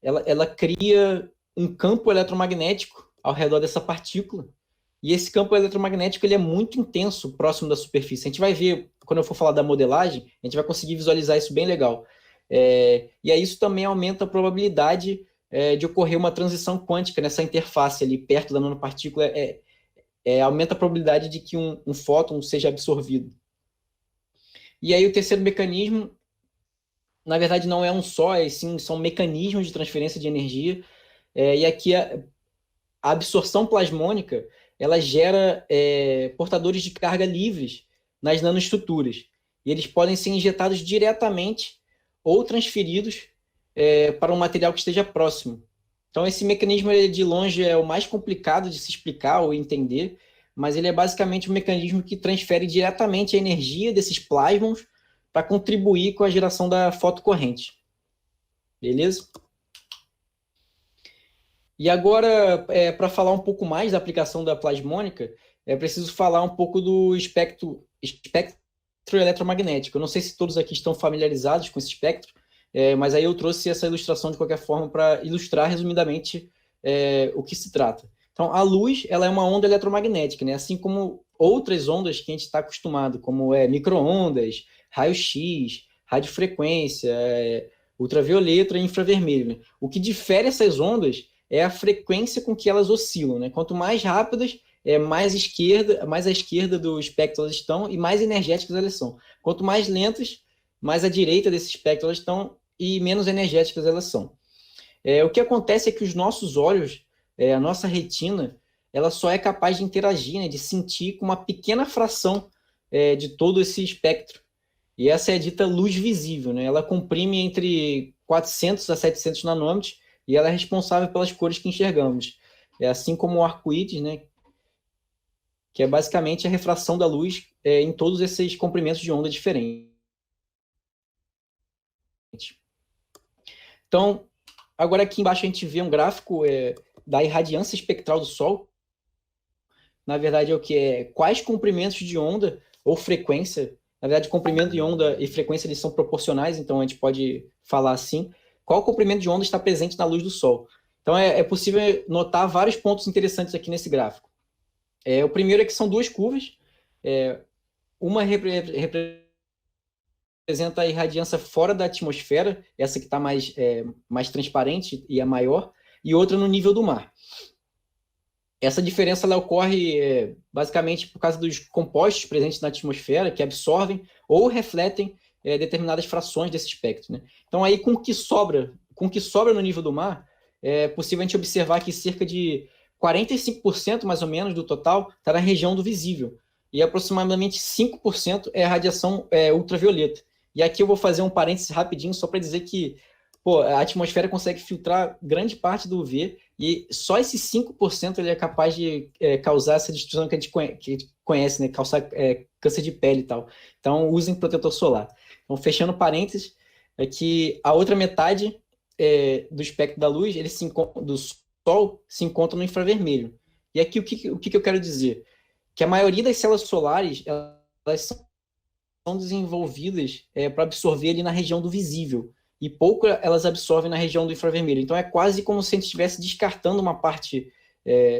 ela cria um campo eletromagnético ao redor dessa partícula, e esse campo eletromagnético ele é muito intenso próximo da superfície. A gente vai ver, quando eu for falar da modelagem, a gente vai conseguir visualizar isso bem legal. E aí isso também aumenta a probabilidade de ocorrer uma transição quântica nessa interface ali perto da nanopartícula, aumenta a probabilidade de que um fóton seja absorvido. E aí o terceiro mecanismo, na verdade, não é um só, sim, são mecanismos de transferência de energia, e aqui a absorção plasmônica, ela gera portadores de carga livres nas nanoestruturas, e eles podem ser injetados diretamente ou transferidos para um material que esteja próximo. Então, esse mecanismo, ele, de longe, é o mais complicado de se explicar ou entender, mas ele é basicamente um mecanismo que transfere diretamente a energia desses plasmons para contribuir com a geração da fotocorrente. Beleza? E agora, para falar um pouco mais da aplicação da plasmônica, é preciso falar um pouco do espectro eletromagnético. Eu não sei se todos aqui estão familiarizados com esse espectro, mas aí eu trouxe essa ilustração de qualquer forma para ilustrar resumidamente o que se trata. Então, a luz ela é uma onda eletromagnética, né? Assim como outras ondas que a gente está acostumado, como micro-ondas, raio-x, radiofrequência, ultravioleta e infravermelho, né? O que difere essas ondas é a frequência com que elas oscilam, né? Quanto mais rápidas, mais à esquerda do espectro elas estão e mais energéticas elas são. Quanto mais lentas, mais à direita desse espectro elas estão e menos energéticas elas são. O que acontece é que os nossos olhos, a nossa retina, ela só é capaz de interagir, né, de sentir com uma pequena fração de todo esse espectro. E essa é a dita luz visível, né? Ela comprime entre 400 a 700 nanômetros e ela é responsável pelas cores que enxergamos. É assim como o arco-íris, né, que é basicamente a refração da luz em todos esses comprimentos de onda diferentes. Então, agora aqui embaixo a gente vê um gráfico da irradiância espectral do Sol. Na verdade, é o que é quais comprimentos de onda ou frequência. Na verdade, comprimento de onda e frequência eles são proporcionais, então a gente pode falar assim. Qual comprimento de onda está presente na luz do Sol? Então, é possível notar vários pontos interessantes aqui nesse gráfico. O primeiro é que são duas curvas. Uma representa a irradiância fora da atmosfera, essa que está mais transparente e é maior, e outra no nível do mar. Essa diferença ela ocorre basicamente por causa dos compostos presentes na atmosfera que absorvem ou refletem determinadas frações desse espectro, né? Então, aí, com o que sobra no nível do mar, é possível a gente observar que cerca de 45% mais ou menos do total está na região do visível. e aproximadamente 5% é radiação ultravioleta. E aqui eu vou fazer um parênteses rapidinho só para dizer que a atmosfera consegue filtrar grande parte do UV e só esses 5% ele é capaz de causar essa destruição que a gente conhece, né? Causar câncer de pele e tal. Então, usem protetor solar. Então, fechando parênteses, é que a outra metade do espectro da luz, do Sol, se encontra no infravermelho. E aqui o que eu quero dizer? Que a maioria das células solares, elas são desenvolvidas para absorver ali na região do visível. E pouco elas absorvem na região do infravermelho. Então é quase como se a gente estivesse descartando uma parte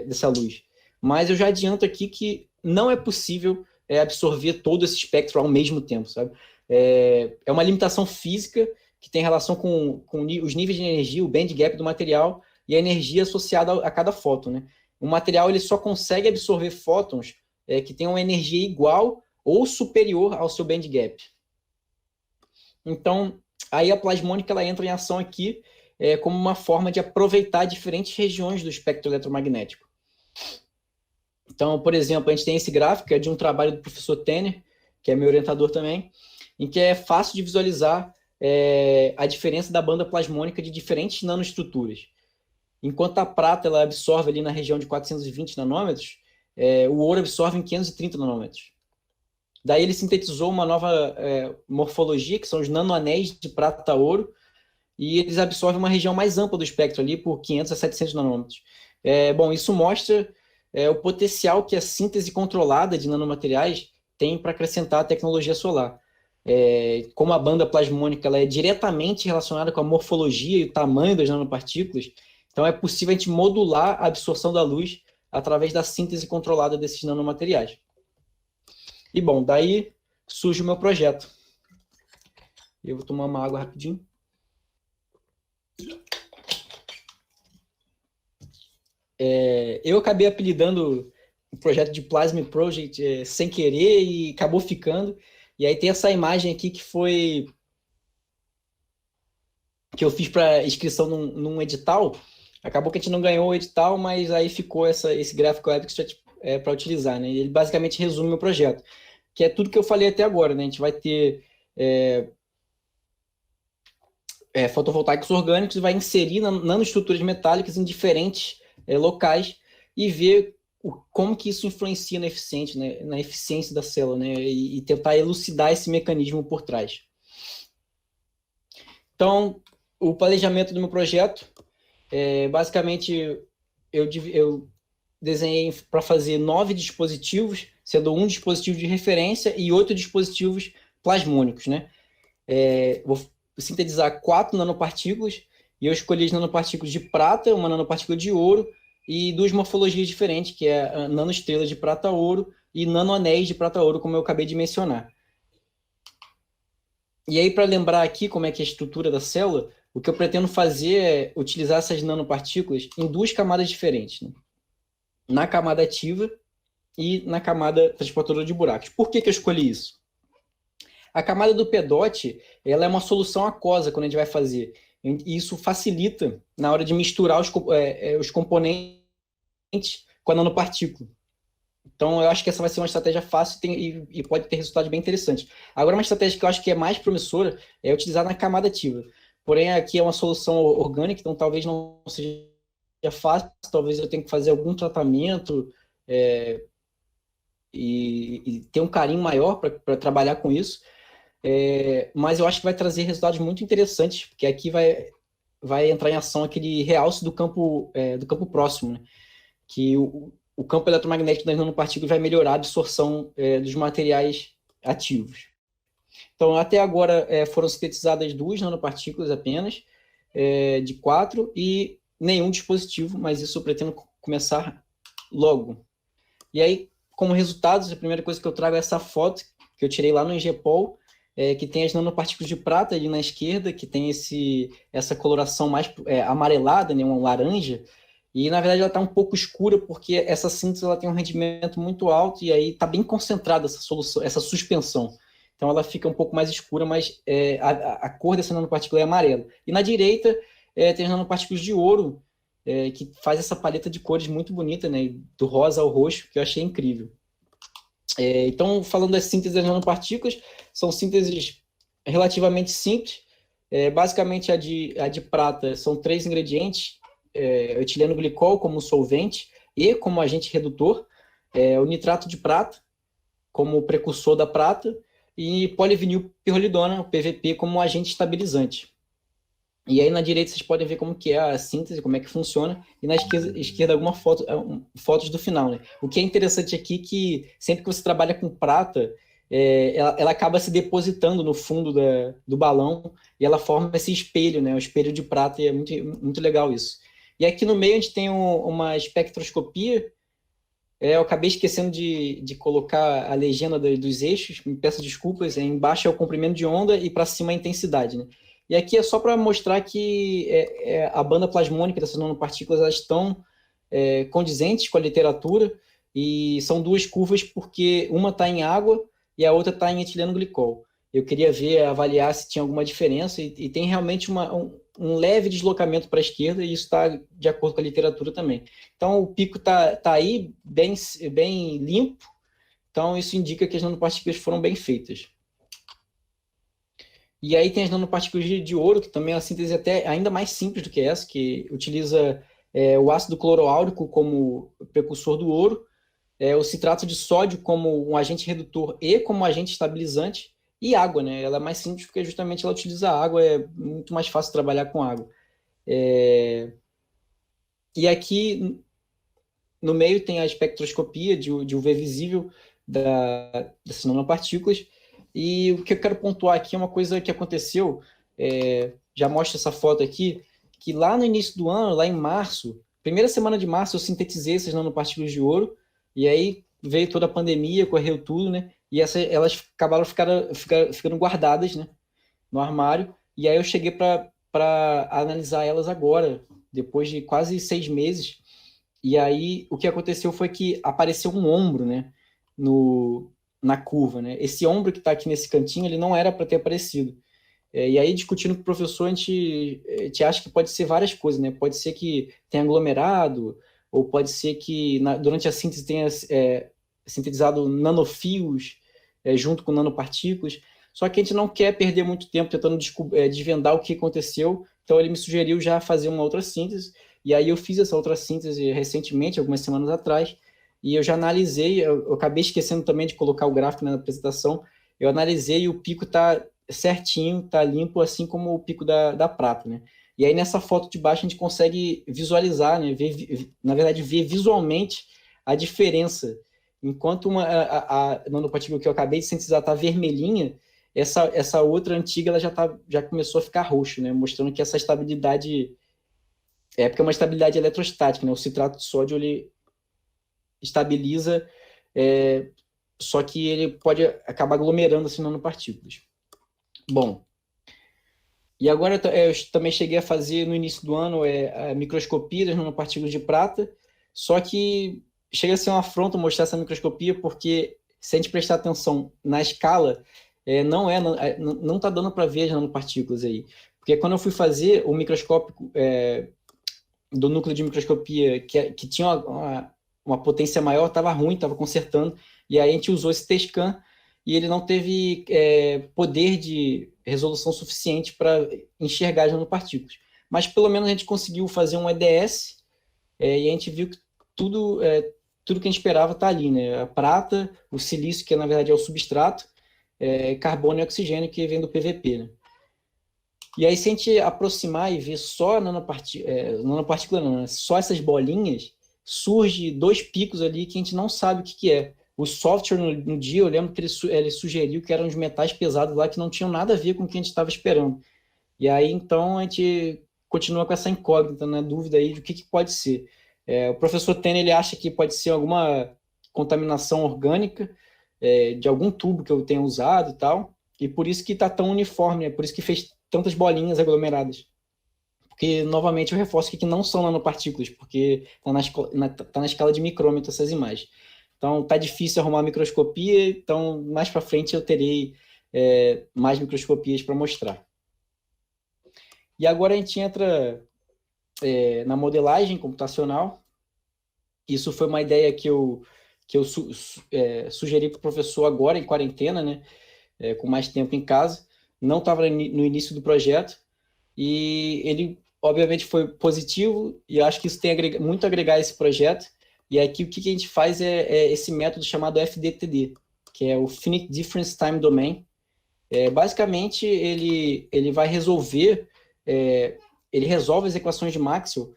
dessa luz. Mas eu já adianto aqui que não é possível absorver todo esse espectro ao mesmo tempo, sabe? É uma limitação física que tem relação com os níveis de energia, o band gap do material e a energia associada a cada fóton, né? O material ele só consegue absorver fótons que tenham uma energia igual ou superior ao seu band gap. Então, aí a plasmônica ela entra em ação aqui como uma forma de aproveitar diferentes regiões do espectro eletromagnético. Então, por exemplo, a gente tem esse gráfico, é de um trabalho do professor Tenner, que é meu orientador também, em que é fácil de visualizar a diferença da banda plasmônica de diferentes nanoestruturas. Enquanto a prata ela absorve ali na região de 420 nanômetros, o ouro absorve em 530 nanômetros. Daí ele sintetizou uma nova morfologia, que são os nanoanéis de prata-ouro, e eles absorvem uma região mais ampla do espectro ali, por 500 a 700 nanômetros. Bom, isso mostra o potencial que a síntese controlada de nanomateriais tem para acrescentar a tecnologia solar. Como a banda plasmônica ela é diretamente relacionada com a morfologia e o tamanho das nanopartículas, então é possível a gente modular a absorção da luz através da síntese controlada desses nanomateriais. E bom, daí surge o meu projeto. Eu vou tomar uma água rapidinho. Eu acabei apelidando o projeto de Plasma Project sem querer e acabou ficando. E aí tem essa imagem aqui que eu fiz para inscrição num edital. Acabou que a gente não ganhou o edital, mas aí ficou esse gráfico para utilizar, né? Ele basicamente resume o projeto, que é tudo que eu falei até agora, né? A gente vai ter fotovoltaicos orgânicos e vai inserir nanoestruturas metálicas em diferentes locais e ver como que isso influencia na eficiência da célula, né? E tentar elucidar esse mecanismo por trás. Então, o planejamento do meu projeto, basicamente, eu desenhei para fazer 9 dispositivos, sendo um dispositivo de referência e 8 dispositivos plasmônicos, né? Vou sintetizar 4 nanopartículas, e eu escolhi as nanopartículas de prata, uma nanopartícula de ouro, e 2 morfologias diferentes, que é a nanoestrela de prata-ouro e nanoanéis de prata-ouro, como eu acabei de mencionar. E aí, para lembrar aqui como é que é a estrutura da célula, o que eu pretendo fazer é utilizar essas nanopartículas em 2 camadas diferentes, né? Na camada ativa e na camada transportadora de buracos. Por que eu escolhi isso? A camada do PEDOT, ela é uma solução aquosa quando a gente vai fazer. E isso facilita na hora de misturar os componentes com a nanopartícula. Então, eu acho que essa vai ser uma estratégia fácil e pode ter resultados bem interessantes. Agora, uma estratégia que eu acho que é mais promissora é utilizar na camada ativa. Porém, aqui é uma solução orgânica, então talvez não seja fácil, talvez eu tenha que fazer algum tratamento e ter um carinho maior para trabalhar com isso. Mas eu acho que vai trazer resultados muito interessantes, porque aqui vai entrar em ação aquele realce do campo próximo, né? Que o campo eletromagnético das nanopartículas vai melhorar a absorção dos materiais ativos. Então, até agora foram sintetizadas 2 nanopartículas apenas, de 4, e nenhum dispositivo, mas isso eu pretendo começar logo. E aí, como resultados, a primeira coisa que eu trago é essa foto que eu tirei lá no InGPOL, que tem as nanopartículas de prata ali na esquerda, que tem essa coloração mais amarelada, né, um laranja, e na verdade ela está um pouco escura porque essa síntese ela tem um rendimento muito alto e aí está bem concentrada essa suspensão. Então ela fica um pouco mais escura, mas a cor dessa nanopartícula é amarela. E na direita tem as nanopartículas de ouro, que faz essa paleta de cores muito bonita, né, do rosa ao roxo, que eu achei incrível. Então, falando das sínteses das nanopartículas, são sínteses relativamente simples. Basicamente, a de prata são 3 ingredientes: etileno glicol como solvente e como agente redutor, o nitrato de prata como precursor da prata e polivinilpirrolidona, o PVP, como agente estabilizante. E aí na direita vocês podem ver como que é a síntese, como é que funciona, e na esquerda algumas fotos do final, né? O que é interessante aqui é que sempre que você trabalha com prata, ela acaba se depositando no fundo do balão e ela forma esse espelho, né? O espelho de prata, e é muito, muito legal isso. E aqui no meio a gente tem uma espectroscopia. Eu acabei esquecendo de colocar a legenda dos eixos, me peço desculpas. Embaixo é o comprimento de onda e para cima a intensidade, né? E aqui é só para mostrar que a banda plasmônica dessas nanopartículas elas estão condizentes com a literatura, e são duas curvas porque uma está em água e a outra está em etileno glicol. Eu queria avaliar se tinha alguma diferença, e tem realmente um leve deslocamento para a esquerda, e isso está de acordo com a literatura também. Então, o pico tá aí bem, bem limpo, então isso indica que as nanopartículas foram bem feitas. E aí tem as nanopartículas de ouro, que também é uma síntese até ainda mais simples do que essa, que utiliza o ácido cloroáurico como precursor do ouro, o citrato de sódio como um agente redutor e como agente estabilizante, e água, né? Ela é mais simples porque justamente ela utiliza água, é muito mais fácil trabalhar com água. E aqui no meio tem a espectroscopia de UV visível dessas nanopartículas. E o que eu quero pontuar aqui é uma coisa que aconteceu, já mostra essa foto aqui, que lá no início do ano, lá em março, primeira semana de março, eu sintetizei essas nanopartículas de ouro, e aí veio toda a pandemia, correu tudo, né? E elas acabaram ficando guardadas, né, no armário, e aí eu cheguei para analisar elas agora, depois de quase 6 meses. E aí o que aconteceu foi que apareceu um ombro, né, na curva, né? Esse ombro que está aqui nesse cantinho, ele não era para ter aparecido. E aí, discutindo com o professor, a gente acha que pode ser várias coisas, né? Pode ser que tenha aglomerado, ou pode ser que durante a síntese tenha sintetizado nanofios junto com nanopartículas. Só que a gente não quer perder muito tempo tentando desvendar o que aconteceu, então ele me sugeriu já fazer uma outra síntese, e aí eu fiz essa outra síntese recentemente, algumas semanas atrás, e eu já analisei, eu acabei esquecendo também de colocar o gráfico na apresentação, eu analisei e o pico está certinho, está limpo, assim como o pico da prata, né? E aí nessa foto de baixo a gente consegue visualizar, né? Na verdade, ver visualmente a diferença. Enquanto a nanopartícula que eu acabei de sintetizar está vermelhinha, essa outra antiga ela já começou a ficar roxa, né? Mostrando que essa estabilidade porque é uma estabilidade eletrostática, né? O citrato de sódio ele estabiliza, só que ele pode acabar aglomerando assim nanopartículas. Bom, e agora eu também cheguei a fazer no início do ano a microscopia das nanopartículas de prata, só que chega a ser uma afronta mostrar essa microscopia, porque se a gente prestar atenção na escala, não está dando para ver as nanopartículas aí. Porque quando eu fui fazer o microscópio do núcleo de microscopia, que tinha uma potência maior, estava ruim, estava consertando, e aí a gente usou esse T-scan, e ele não teve poder de resolução suficiente para enxergar as nanopartículas. Mas pelo menos a gente conseguiu fazer um EDS, e a gente viu que tudo que a gente esperava está ali, né? A prata, o silício, que na verdade é o substrato, carbono e oxigênio, que vem do PVP, né? E aí, se a gente aproximar e ver só nanopartícula não, né? Só essas bolinhas, surge 2 picos ali que a gente não sabe o que é. O software, no dia, eu lembro que ele sugeriu que eram os metais pesados lá que não tinham nada a ver com o que a gente estava esperando. E aí, então, a gente continua com essa incógnita, na dúvida aí de o que pode ser. O professor Tene, ele acha que pode ser alguma contaminação orgânica de algum tubo que eu tenha usado e tal, e por isso que está tão uniforme, por isso que fez tantas bolinhas aglomeradas. Porque, novamente, eu reforço que não são nanopartículas, porque está na escala de micrômetro essas imagens. Então, está difícil arrumar microscopia, então, mais para frente eu terei mais microscopias para mostrar. E agora a gente entra na modelagem computacional. Isso foi uma ideia que eu que eu sugeri para o professor agora, em quarentena, né, com mais tempo em casa. Não estava no início do projeto, e ele, obviamente, foi positivo, e acho que isso tem muito a agregar a esse projeto. E aqui o que a gente faz é esse método chamado FDTD, que é o Finite Difference Time Domain. Basicamente, ele vai resolver, ele resolve as equações de Maxwell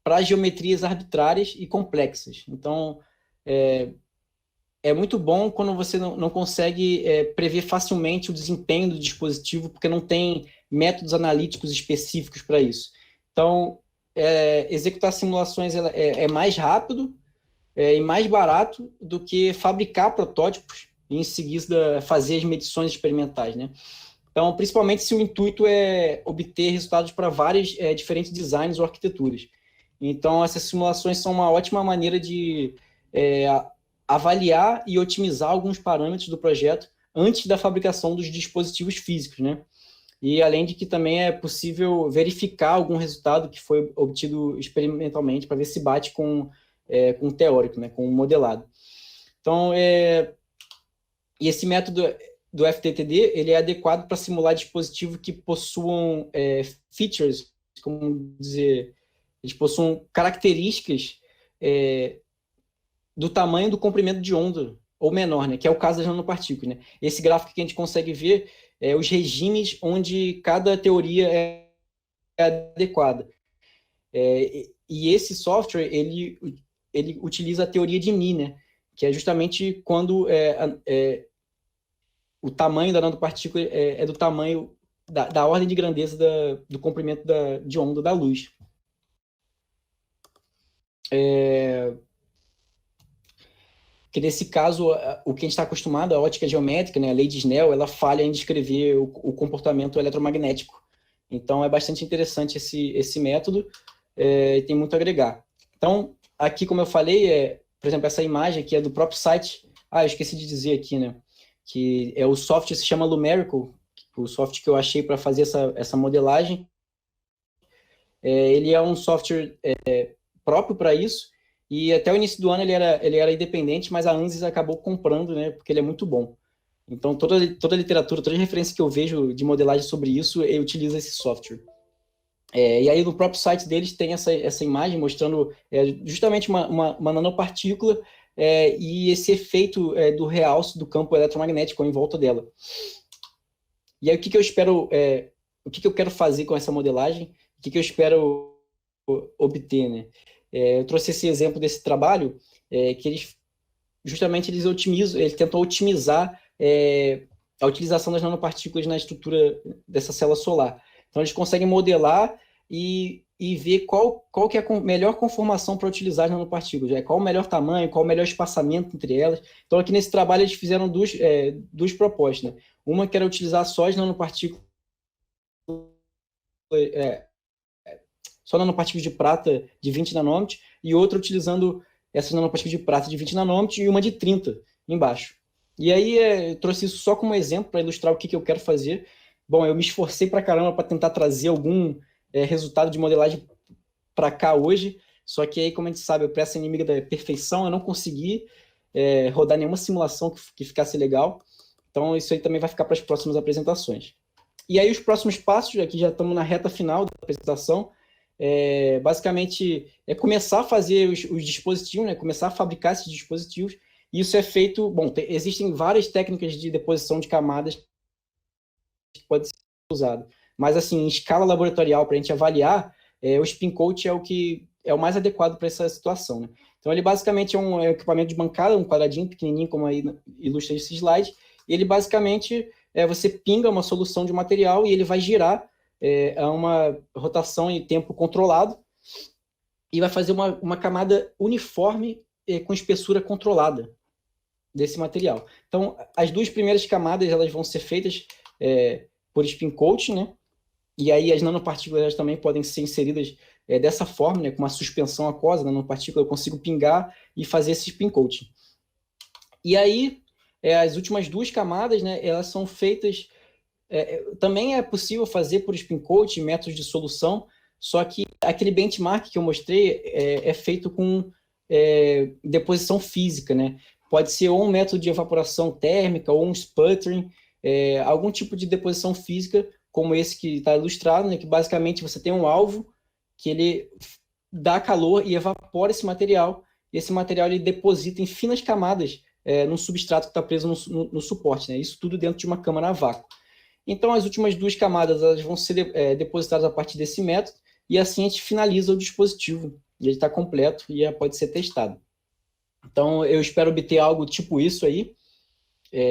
para geometrias arbitrárias e complexas. Então, é muito bom quando você não consegue prever facilmente o desempenho do dispositivo, porque não tem métodos analíticos específicos para isso. Então, executar simulações é mais rápido e mais barato do que fabricar protótipos e, em seguida, fazer as medições experimentais, né? Então, principalmente se o intuito é obter resultados para vários diferentes designs ou arquiteturas. Então, essas simulações são uma ótima maneira de avaliar e otimizar alguns parâmetros do projeto antes da fabricação dos dispositivos físicos, né? E além de que também é possível verificar algum resultado que foi obtido experimentalmente para ver se bate com o teórico, né? Com o modelado. Então, e esse método do FTTD, ele é adequado para simular dispositivos que possuam features, como dizer, eles possuem características do tamanho do comprimento de onda, ou menor, né? Que é o caso das nanopartículas, né? Esse gráfico que a gente consegue ver os regimes onde cada teoria é adequada. E esse software, ele utiliza a teoria de Ni, né? Que é justamente quando o tamanho da nanopartícula é do tamanho da ordem de grandeza do comprimento de onda da luz. Que nesse caso, o que a gente está acostumado, a ótica geométrica, né, a lei de Snell, ela falha em descrever o comportamento eletromagnético. Então, é bastante interessante esse método e tem muito a agregar. Então, aqui, como eu falei, por exemplo, essa imagem aqui é do próprio site. Eu esqueci de dizer aqui, né, que o software se chama Lumerical, o software que eu achei para fazer essa modelagem. Ele é um software próprio para isso, e até o início do ano ele era independente, mas a Ansys acabou comprando, né, porque ele é muito bom. Então, toda a literatura, toda a referência que eu vejo de modelagem sobre isso, eu utilizo esse software. E aí, no próprio site deles, tem essa imagem mostrando justamente uma nanopartícula e esse efeito do realce do campo eletromagnético em volta dela. E aí, o que eu espero, o que eu quero fazer com essa modelagem, o que eu espero obter, né? Eu trouxe esse exemplo desse trabalho, que eles tentam otimizar a utilização das nanopartículas na estrutura dessa célula solar. Então, eles conseguem modelar e ver qual que é a melhor conformação para utilizar as nanopartículas, qual o melhor tamanho, qual o melhor espaçamento entre elas. Então, aqui nesse trabalho, eles fizeram duas propostas, né? Uma que era utilizar só as nanopartículas só nanopartículas de prata de 20 nanômetros, e outra utilizando essas nanopartículas de prata de 20 nanômetros e uma de 30 embaixo. E aí eu trouxe isso só como exemplo para ilustrar o que eu quero fazer. Bom, eu me esforcei para caramba para tentar trazer algum resultado de modelagem para cá hoje, só que aí, como a gente sabe, eu peço inimiga da perfeição, eu não consegui rodar nenhuma simulação que ficasse legal. Então isso aí também vai ficar para as próximas apresentações. E aí os próximos passos, aqui já estamos na reta final da apresentação, basicamente começar a fazer os dispositivos, né? Começar a fabricar esses dispositivos. E isso é feito, bom, existem várias técnicas de deposição de camadas que podem ser usadas, mas assim, em escala laboratorial, para a gente avaliar, o spin coat é o mais adequado para essa situação, né? Então ele basicamente é um equipamento de bancada, um quadradinho pequenininho, como aí ilustra esse slide, e ele basicamente você pinga uma solução de material e ele vai girar a uma rotação em tempo controlado e vai fazer uma camada uniforme com espessura controlada desse material. Então, as duas primeiras camadas elas vão ser feitas por spin coating, né? E aí as nanopartículas elas também podem ser inseridas dessa forma, né? Com uma suspensão aquosa, nanopartícula eu consigo pingar e fazer esse spin coating. E aí as últimas duas camadas, né? Elas são feitas também é possível fazer por spin coating, métodos de solução, só que aquele benchmark que eu mostrei é feito com deposição física, né? Pode ser ou um método de evaporação térmica, ou um sputtering, algum tipo de deposição física, como esse que está ilustrado, né? Que basicamente você tem um alvo que ele dá calor e evapora esse material, e esse material ele deposita em finas camadas no substrato que está preso no suporte, né? Isso tudo dentro de uma câmara a vácuo. Então, as últimas duas camadas elas vão ser depositadas a partir desse método, e assim a gente finaliza o dispositivo, e ele está completo e pode ser testado. Então, eu espero obter algo tipo isso aí,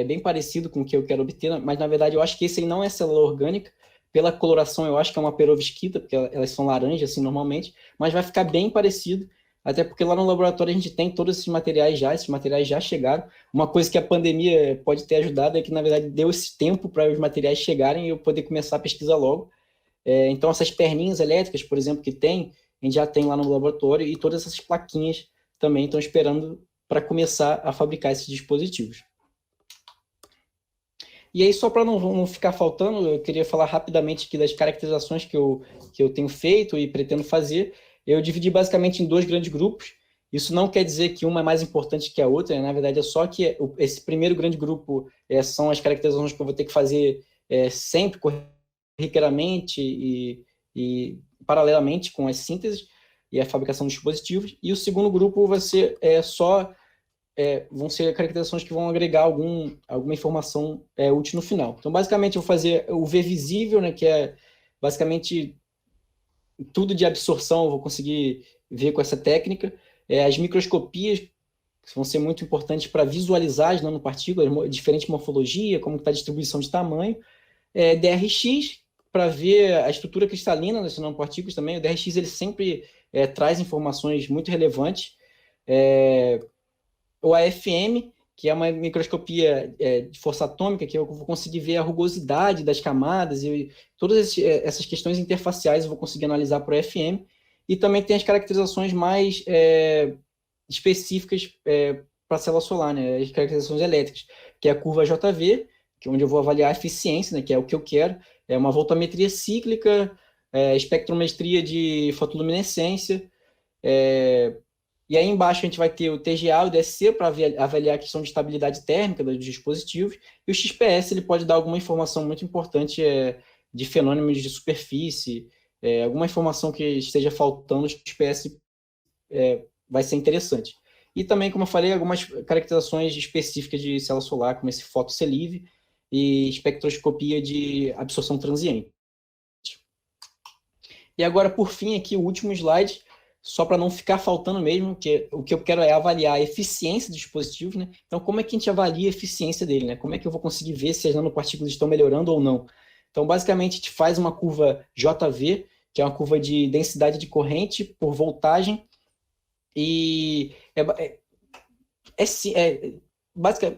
bem parecido com o que eu quero obter, mas na verdade eu acho que esse aí não é célula orgânica. Pela coloração, eu acho que é uma perovskita, porque elas são laranjas, assim, normalmente, mas vai ficar bem parecido, até porque lá no laboratório a gente tem todos esses materiais já chegaram. Uma coisa que a pandemia pode ter ajudado é que, na verdade, deu esse tempo para os materiais chegarem e eu poder começar a pesquisa logo. Então, essas perninhas elétricas, por exemplo, que tem, a gente já tem lá no laboratório, e todas essas plaquinhas também estão esperando para começar a fabricar esses dispositivos. E aí, só para não ficar faltando, eu queria falar rapidamente aqui das caracterizações que eu tenho feito e pretendo fazer. Eu dividi basicamente em dois grandes grupos. Isso não quer dizer que uma é mais importante que a outra, né? Na verdade é só que esse primeiro grande grupo são as caracterizações que eu vou ter que fazer sempre, corriqueiramente e paralelamente com as sínteses e a fabricação dos dispositivos. E o segundo grupo vai ser vão ser caracterizações que vão agregar alguma informação útil no final. Então, basicamente, eu vou fazer o V visível, né, que é basicamente tudo de absorção, eu vou conseguir ver com essa técnica. As microscopias, que vão ser muito importantes para visualizar as nanopartículas, diferente morfologia, como está a distribuição de tamanho. DRX, para ver a estrutura cristalina das nanopartículas também. O DRX ele sempre traz informações muito relevantes. O AFM, que é uma microscopia de força atômica, que eu vou conseguir ver a rugosidade das camadas e todas essas questões interfaciais eu vou conseguir analisar por AFM. E também tem as caracterizações mais específicas para a célula solar, né? As caracterizações elétricas, que é a curva JV, que é onde eu vou avaliar a eficiência, né? Que é o que eu quero. É uma voltametria cíclica, espectrometria de fotoluminescência, e aí embaixo a gente vai ter o TGA e o DSC para avaliar a questão de estabilidade térmica dos dispositivos, e o XPS ele pode dar alguma informação muito importante de fenômenos de superfície, alguma informação que esteja faltando, o XPS vai ser interessante. E também, como eu falei, algumas caracterizações específicas de célula solar, como esse fotocelive e espectroscopia de absorção transiente. E agora, por fim, aqui o último slide, só para não ficar faltando mesmo, que o que eu quero é avaliar a eficiência dos dispositivos, né? Então, como é que a gente avalia a eficiência dele, né? Como é que eu vou conseguir ver se as nanopartículas estão melhorando ou não? Então, basicamente, a gente faz uma curva JV, que é uma curva de densidade de corrente por voltagem, e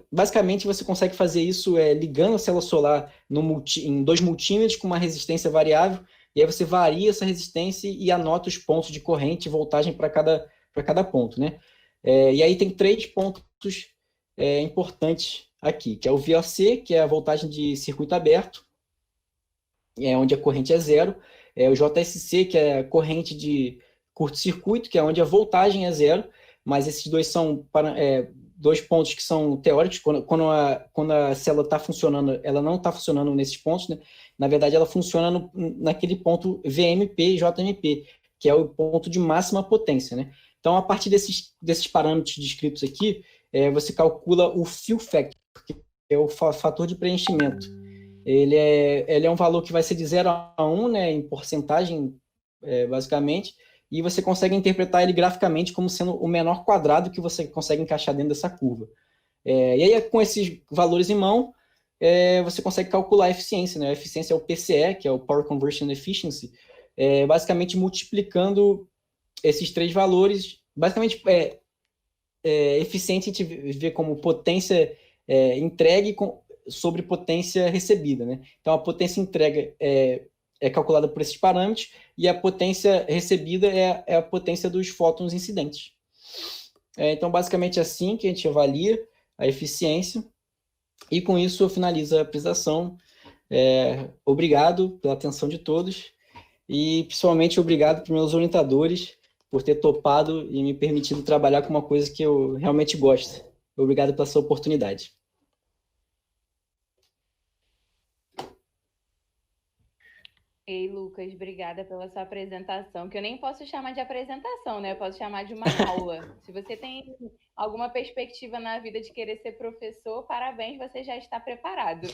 basicamente você consegue fazer isso ligando a célula solar em 2 multímetros com uma resistência variável, e aí você varia essa resistência e anota os pontos de corrente e voltagem para cada ponto, né? E aí tem 3 pontos importantes aqui, que é o VOC, que é a voltagem de circuito aberto, onde a corrente é zero, o JSC, que é a corrente de curto-circuito, que é onde a voltagem é zero, mas esses dois são 2 pontos que são teóricos. Quando a célula está funcionando, ela não está funcionando nesses pontos, né? Na verdade, ela funciona naquele ponto VMP e JMP, que é o ponto de máxima potência, né? Então, a partir desses parâmetros descritos aqui, você calcula o fill factor, que é o fator de preenchimento. Ele é um valor que vai ser de 0 a 1, né, em porcentagem, basicamente, e você consegue interpretar ele graficamente como sendo o menor quadrado que você consegue encaixar dentro dessa curva. E aí, com esses valores em mão, você consegue calcular a eficiência, né? A eficiência é o PCE, que é o Power Conversion Efficiency, basicamente multiplicando esses 3 valores. Basicamente, eficiente a gente vê como potência entregue sobre potência recebida, né? Então, a potência entrega é calculada por esses parâmetros, e a potência recebida é a potência dos fótons incidentes. Então, basicamente, é assim que a gente avalia a eficiência, e com isso eu finalizo a apresentação. Obrigado pela atenção de todos, e principalmente obrigado para os meus orientadores por ter topado e me permitido trabalhar com uma coisa que eu realmente gosto. Obrigado pela sua oportunidade. Ei, Lucas, obrigada pela sua apresentação, que eu nem posso chamar de apresentação, né? Eu posso chamar de uma aula. Se você tem alguma perspectiva na vida de querer ser professor, parabéns, você já está preparado.